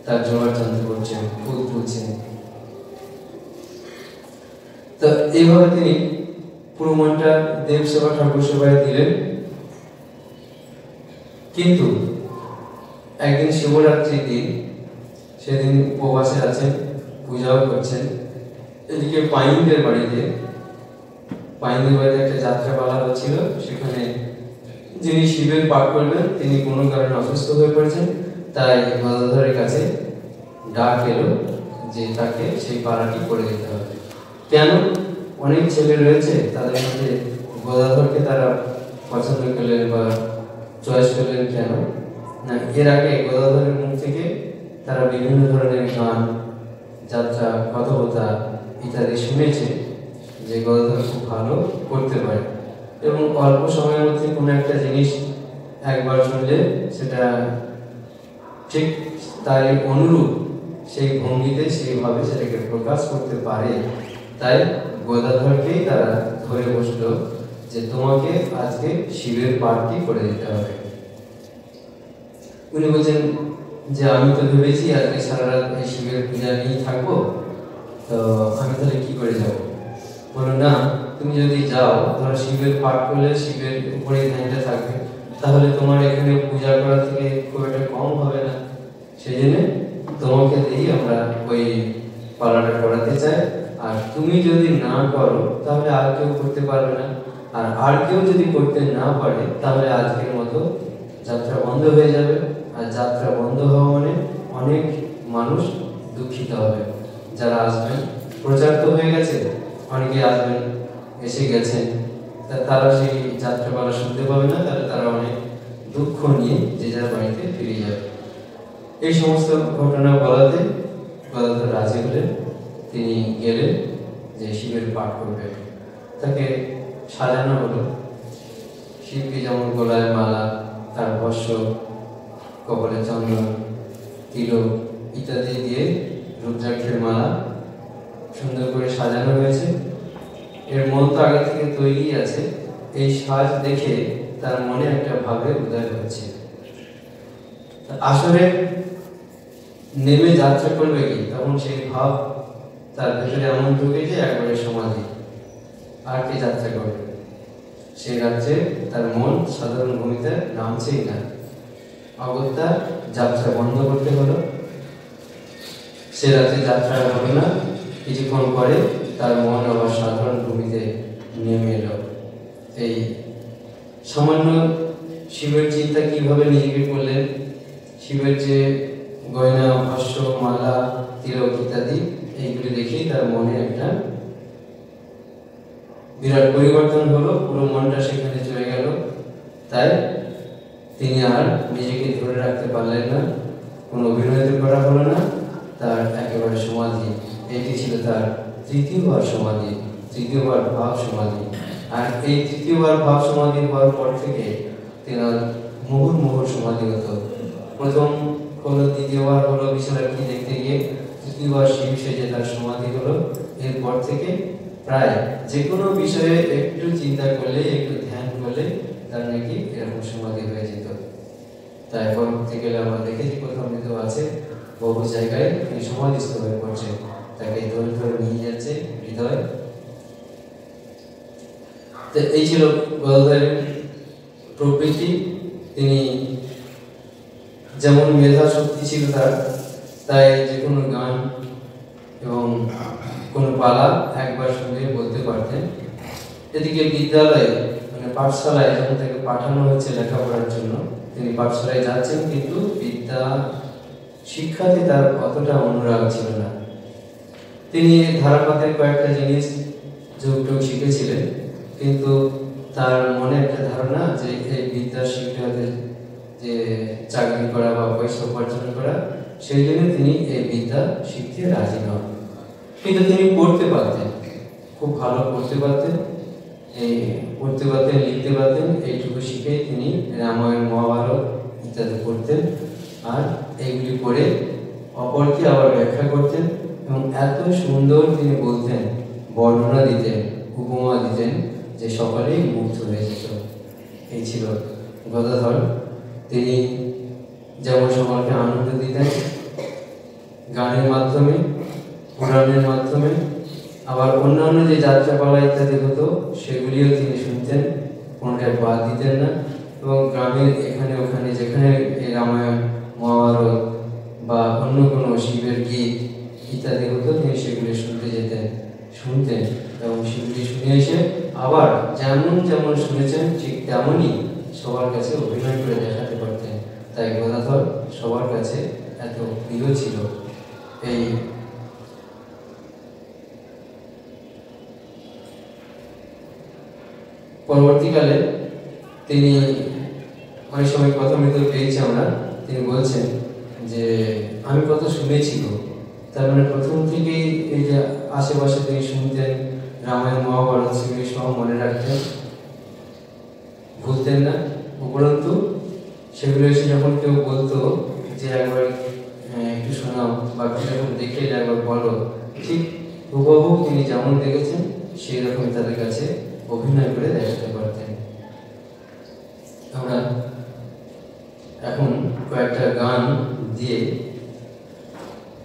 তার জোগাড় যন্ত্র করছেন, ফুল তুলছেন। তো এইভাবে তিনি পুরো মনটা দেব সেবা, ঠাকুর সেবায় দিলেন। কিন্তু একদিন শিবরাত্রির দিন, সেদিন উপবাসে আছেন, পূজাও করছেন। এদিকে পাইনদের বাড়িতে একটা যাত্রা পালা হচ্ছিল। সেখানে যিনি শিবের পাঠ করবেন তিনি কোনো কারণে অসুস্থ হয়ে পড়েছেন। তাই গদাধরের কাছে ডাক এলো যে তাকে সেই পালাটি করে দিতে হবে। কেন? অনেক ছেলে রয়েছে, তাদের মধ্যে গদাধরকে তারা পছন্দ করলেন বা চয়েস করলেন। কেন না, এর আগে গদাধরের মুখ থেকে তারা বিভিন্ন ধরনের গান, যাত্রা, কথকতা ইত্যাদি শুনেছে যে গদাধর খুব ভালো করতে পারে এবং অল্প সময়ের মধ্যে কোনো একটা জিনিস একবার শুনলে সেটা ঠিক তাই অনুরূপ সেই ভঙ্গিতে সেইভাবে সেটাকে প্রকাশ করতে পারে। তাই গদাধরকেই তারা ধরে বসলো যে তোমাকে আজকে শিবের পাঠটি করে দিতে হবে। উনি বলছেন যে আমি তো ভেবেছি আজকে সারা রাত এই শিবের পূজা নিয়েই থাকবো, তো আমি তাহলে কি করে যাব? বলো না, তুমি যদি যাও ধরো শিবের পাঠ করলে শিবের উপরে ধ্যানটা থাকবে, তাহলে তোমার এখানে পূজা করা থেকে খুব একটা কম হবে না। সেই জন্য তোমাকে দিয়েই আমরা ওই পালাটা করাতে চাই। আর তুমি যদি না করো তাহলে আর কেউ করতে পারবে না, আর কেউ যদি করতে না পারে তাহলে আজকের মতো যাত্রা বন্ধ হয়ে যাবে। আর যাত্রা বন্ধ হওয়া মানে অনেক মানুষ দুঃখিত হবে। যারা আসবেন, প্রচার তো হয়ে গেছে, অনেকে আসবেন, এসে গেছেন, তারা সেই যাত্রাপালা শুনতে পাবে না, তাহলে তারা অনেক দুঃখ নিয়ে যে যার বাড়িতে ফিরে যাবে। এই সমস্ত ঘটনা বলাতে গদাধর রাজি হলেন। তিনি গেলেন যে শিবের পাঠ করবেন। তাকে সাজানো হলো। শিবকে যেমন গলায় মালা, তার বস্ত্র, কপালে চন্দন, তিলক ইত্যাদি দিয়ে রুদ্রাক্ষের মালা সুন্দর করে সাজানো হয়েছে। এর মন তো আগে থেকে তৈরি আছে। এই সাজ দেখে তার মনে একটা ভাবের উদয় হচ্ছে। আসলে নেমে যাত্রা করবে কি, তখন সেই ভাব তার ভেতরে এমন ঢুকে যে একবারে সমাধি। আর কি যাত্রা করবে? সেই রাজ্যে তার মন সাধারণ ভূমিতে নামছেই না। অগত্যা যাত্রা বন্ধ করতে হলো। সে রাত্রে যাত্রা হলো না। কিছুক্ষণ পরে তার মন আবার সাধারণ ভূমিতে নেমে এলো। এই সামান্য শিবের চিন্তা কিভাবে নিজেকে করলেন, শিবের যে গয়না, ভস্য, মালা, তিলক ইত্যাদি এইগুলি দেখেই তার মনে একটা বিরাট পরিবর্তন হলো। পুরো মনটা সেখানে চলে গেল। তাই তিনি আর নিজেকে ধরে রাখতে পারলেন না, কোনো অভিনয় করা হলো না। তার একেবারে সমাধি। এটি ছিল তার তৃতীয়বার সমাধি, তৃতীয়বার ভাব সমাধি। আর এই তৃতীয়বার ভাব সমাধি হওয়ার পর থেকে তেনার মুহুর্মুহুর সমাধি হতো। প্রথম হলো, দ্বিতীয়বার হলো বিশালাক্ষী দেখতে গিয়ে, তৃতীয়বার শিব সেজে তার সমাধি হলো। এরপর থেকে প্রায় যে কোনো বিষয়ে একটু চিন্তা করলে, একটু ধ্যান করলে তার নাকি এরকম সমাধি হয়ে যেত। তাই পরবর্তী গেলে আমরা দেখেছি কোথাও মৃত্যু আছে, বহু জায়গায় তিনি সমাধিস্থ হয়ে পড়ছে, তাকে ধরে ধরে নিয়ে যাচ্ছে হৃদয়। তো এই ছিল গদাধরের প্রবৃত্তি। তিনি যেমন মেধা শক্তি ছিল তার, তাই যে কোনো গান এবং কোনো পালা একবার শুনে বলতে পারতেন। এদিকে বিদ্যালয়ে মানে পাঠশালায় যখন তাকে পাঠানো হচ্ছে লেখাপড়ার জন্য, তিনি পাঠশালায় যাচ্ছেন, কিন্তু বিদ্যা শিক্ষাতে তার অতটা অনুরাগ ছিল না। তিনি ধারাপাতের কয়েকটা জিনিস যোগ শিখেছিলেন, কিন্তু তার মনে একটা ধারণা যে এই বিদ্যা শিখতে হতে যে চাকরি করা বা পয়সা উপার্জন করা, সেই জন্য তিনি এই বিদ্যা শিখতে রাজি নন। কিন্তু তিনি পড়তে পারতেন, খুব ভালো পড়তে পারতেন, এই পড়তে পারতেন, লিখতে পারতেন। এইটুকু শিখে তিনি রামায়ণ, মহাভারত ইত্যাদি পড়তেন, আর এইগুলি পড়ে অপরকে আবার ব্যাখ্যা করতেন। এবং এত সুন্দর তিনি বলতেন, বর্ণনা দিতেন, উপমা দিতেন যে সকলেই মুগ্ধ হয়ে যেত। এই ছিল গদাধর। তিনি যেমন সকলকে আনন্দ দিতেন গানের মাধ্যমে, পুরাণের মাধ্যমে, আবার অন্যান্য যে যাত্রাপালা ইত্যাদি হতো সেগুলিও তিনি শুনতেন, কোনটায় বাদ দিতেন না। এবং গ্রামের এখানে ওখানে যেখানে এই রামায়ণ, মহাভারত বা অন্য কোনো শিবের গীত ইত্যাদি হতো, তিনি সেগুলি শুনতে যেতেন, শুনতেন। এবং সেগুলি শুনে এসে আবার যেমন যেমন শুনেছেন ঠিক তেমনই সবার কাছে অভিনয় করে দেখাতে পারতেন। তাই গদাধর সবার কাছে এত প্রিয় ছিল। এই পরবর্তীকালে তিনি অনেক সময় কথা মৃত্যু পেয়েছি আমরা, তিনি বলছেন যে আমি কত শুনেছি গো। তার মানে প্রথম থেকেই এই যে আশেপাশে তিনি শুনতেন, রামায়ণ, মহাভারত সেগুলি সব মনে রাখতেন, ভুলতেন না। উপরন্তু সেগুলো এসে যখন কেউ বলতো যে একবার একটু শোনাও বা যখন দেখে একবার বলো, ঠিক হুবহু তিনি যেমন দেখেছেন সেই রকম তাদের কাছে অভিনয় করে দেখাতে পারতেন। আমরা এখন কয়েকটা গান দিয়ে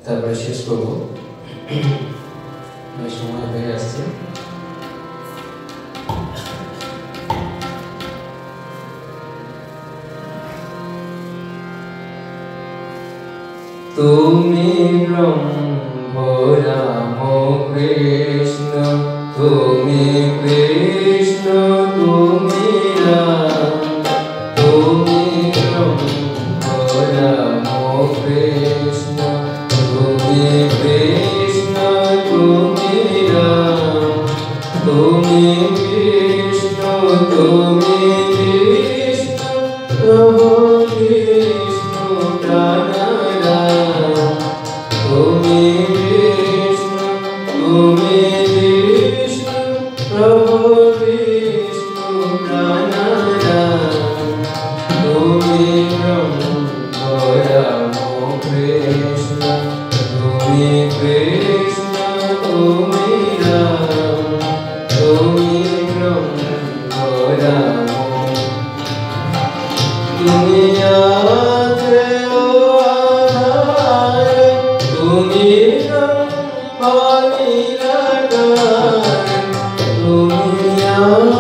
তারপরে শেষ করব, সময় হয়ে আসছে। তুমি ব্রহ্ম রাম কৃষ্ণ, তুমি কৃষ্ণ তুমি রাম, তুমি ব্রহ্ম রাম কৃষ্ণ, তুমি কৃষ্ণ তুমি রাম, তুমি কৃষ্ণ তুমি কৃষ্ণ প্রভু বিষ্ণু প্রাণারাম, তুমি কৃষ্ণ তুমি বিষ্ণু প্রভু বিষ্ণু প্রাণারাম, তুমি ব্রহ্ম রাম কৃষ্ণ, তুমি কৃষ্ণ তুমি রাম, তুমি ব্রহ্ম রাম, তুমি আছো আধার, তুমি ব্রহ্ম নিরাকার, তুমি আছো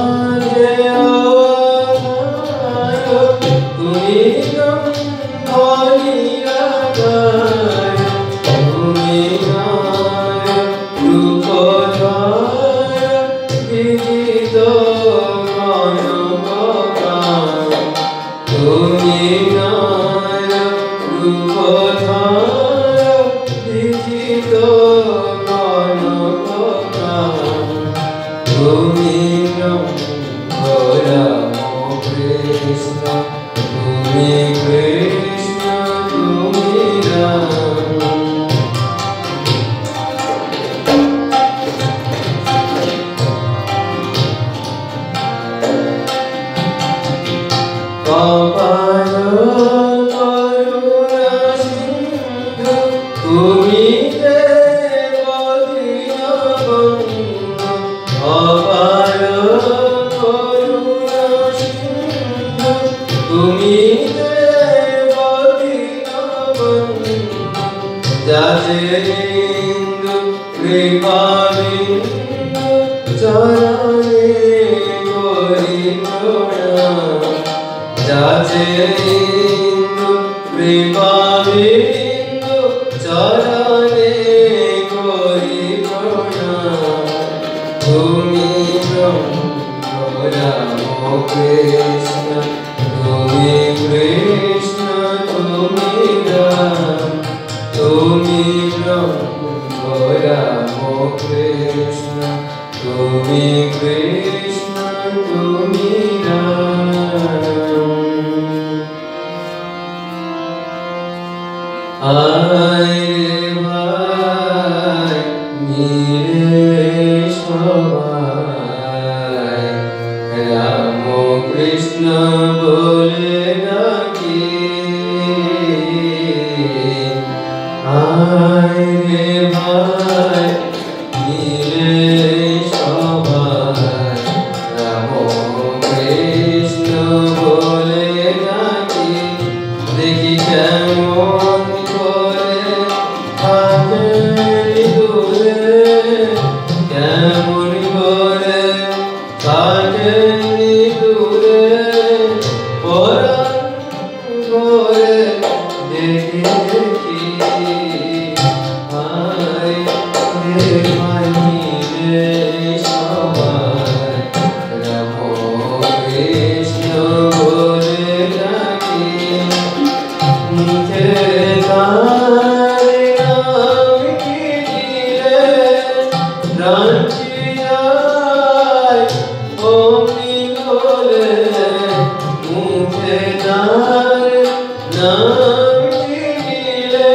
আধার, তুমি ব্রহ্ম নিরাকার, তুমি রূপধর বিদিত গণপ্রকার, তুমি রূপধর বিদিত গণপ্রকার, তুমি ব্রহ্ম রাম কৃষ্ণ, তুমি কৃষ্ণ তুমি রাম। অপার করুণা সিন্ধু তুমি দেব দীনবন্ধু, অপার করুণা সিন্ধু তুমি দেব দীনবন্ধু, যাচে ইন্দু কৃপাবিন্দু চরণে করি প্রণাম, যাচে ইন্দু কৃপাবিন্দু চরণে করি প্রণাম, তুমি ব্রহ্ম রাম কৃষ্ণ, তুমি কৃষ্ণ তুমি রাম, তুমি ব্রহ্ম রাম কৃষ্ণ, তুমি কৃষ্ণ তুমি রাম। আয় ভাই মিলে সবাই, রাম কৃষ্ণ বলে ডাকি, আয় ভাই মিলে সবাই, রাম কৃষ্ণ বলে ডাকি, দেখি কেমন করে থাকে দূরে, কেমন করে থাকে দূরে, পরাণ করে দেখি দেখি, আয় ভাই মিলে সবাই, রাম কৃষ্ণ বলে ডাকি, মুখে তার নাম কি দিলে প্রাণটি যায় অমনি বলে, মুখে তার নাম কি দিলে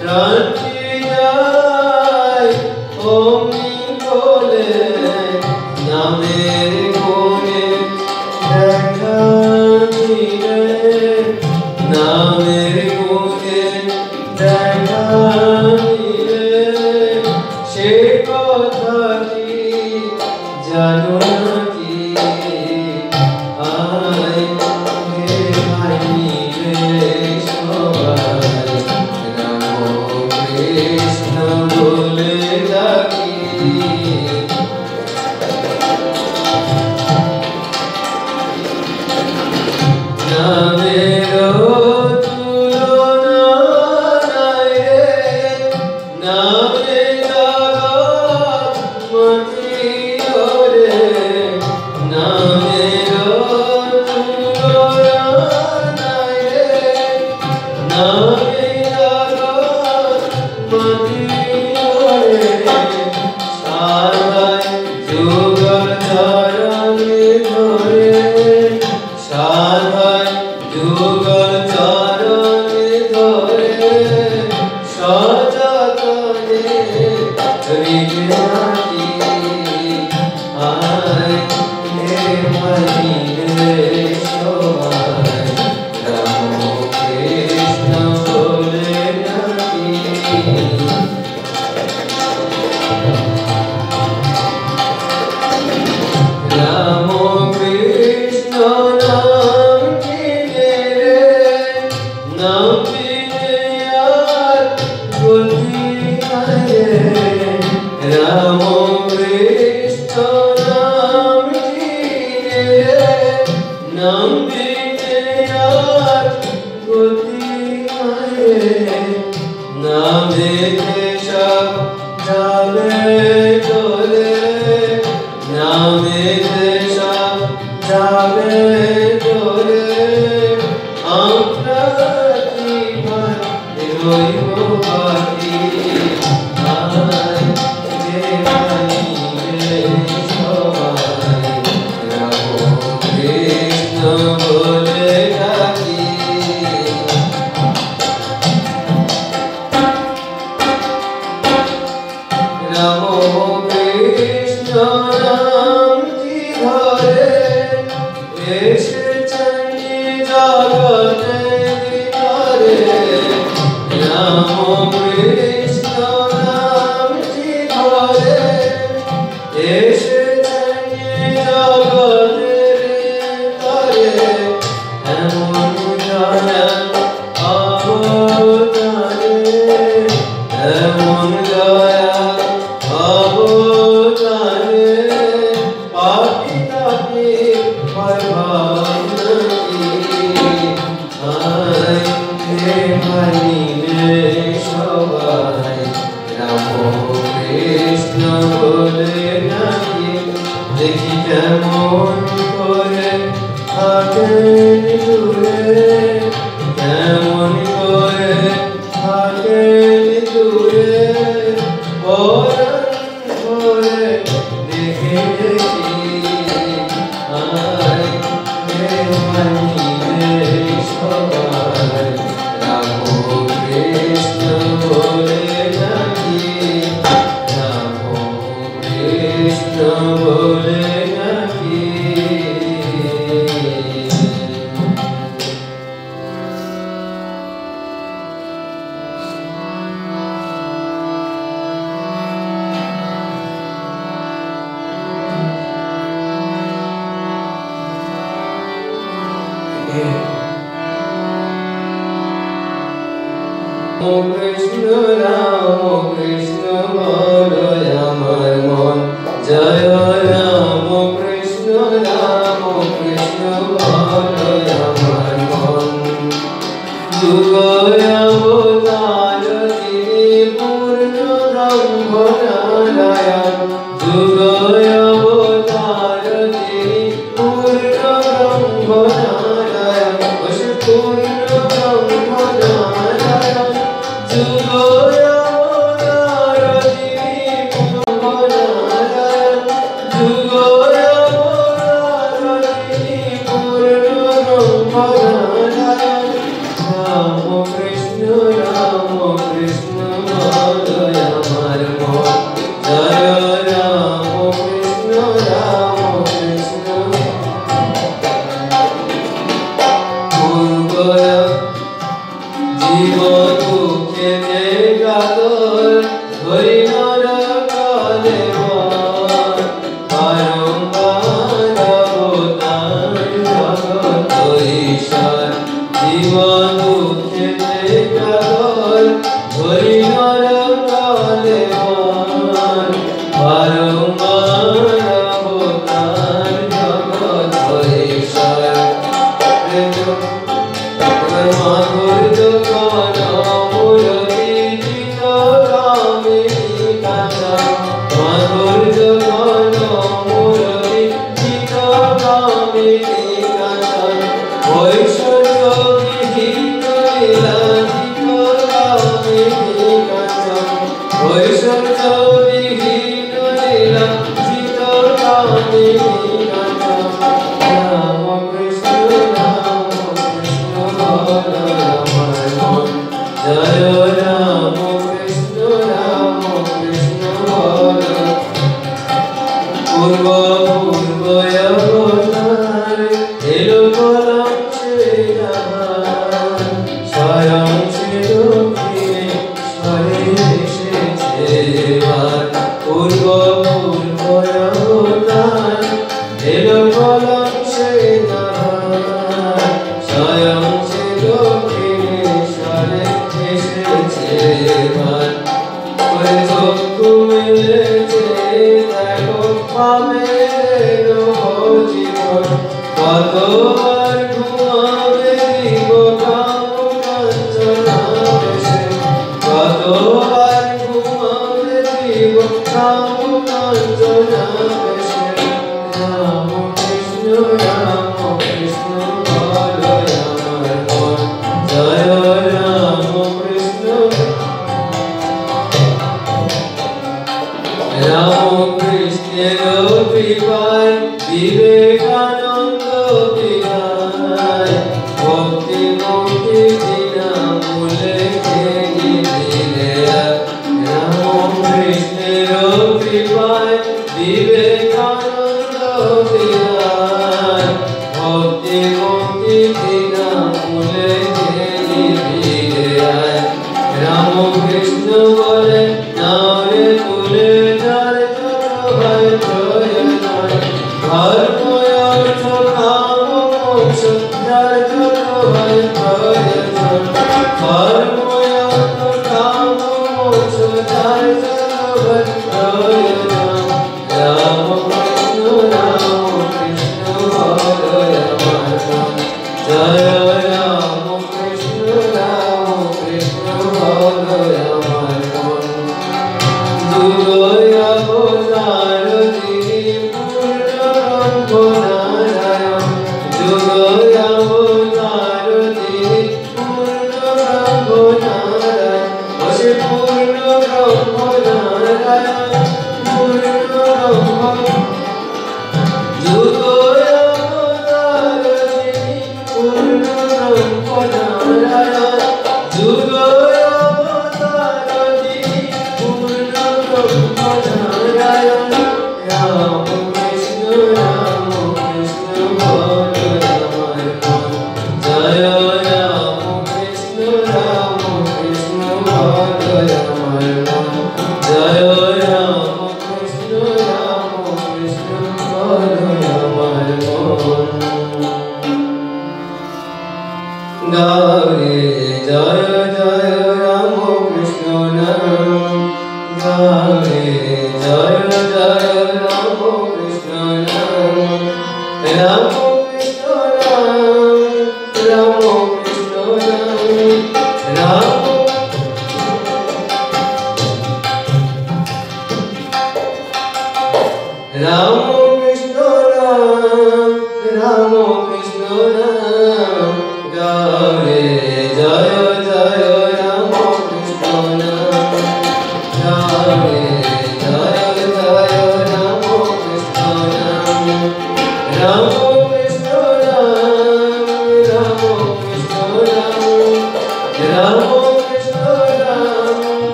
প্রাণটি যায় অমনি বলে, নামের গুণে দেখা দিলে, নামের গুণে দেখা দিলে, সে কথা কি জানো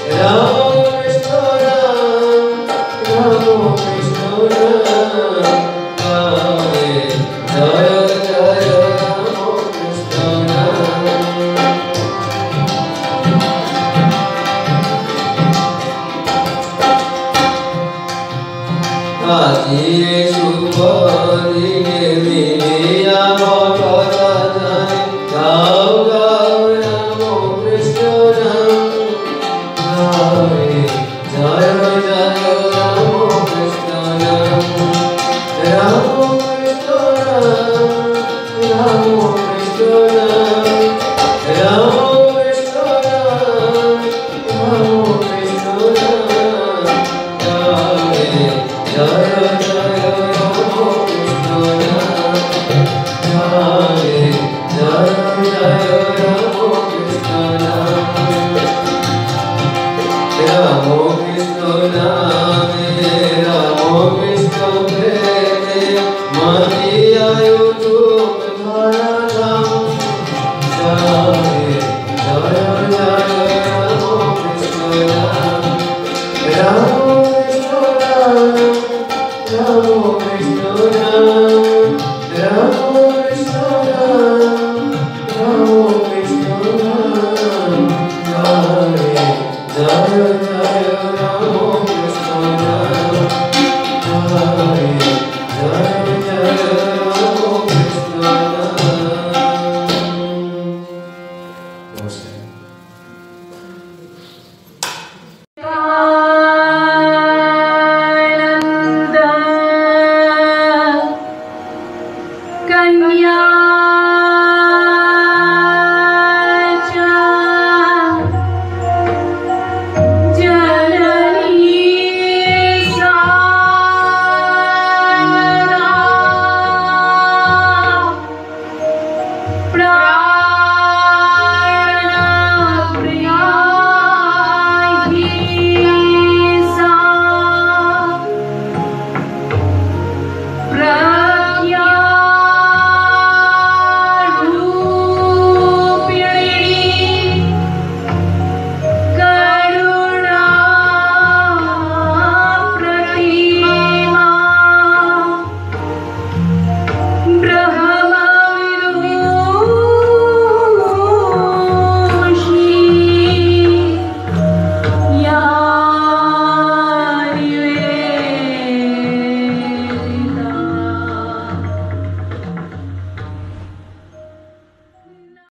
Ram আজিয়ে শুভ দিনে মিলিয়া কথা জানি গাও গাও রাম কৃষ্ণ নাম গায়ে জয় জয় রাম কৃষ্ণ নাম রাম কৃষ্ণ নাম রাম কৃষ্ণ নাম রাম কৃষ্ণ নাম রাম কৃষ্ণ নাম গায়ে জয় জয় রাম কৃষ্ণ নাম গায়ে জয় জয় রাম কৃষ্ণ নাম রাম কৃষ্ণ নামে রাম কৃষ্ণ প্রেমে মাতিয়া দুঃখ ধরালাম গায়ে জয় জয় রাম কৃষ্ণ নাম রাম কৃষ্ণ নাম রাম কৃষ্ণ নাম রাম কৃষ্ণ নাম রাম কৃষ্ণ নাম গায়ে জয় জয় রাম কৃষ্ণ নাম গায়ে জয়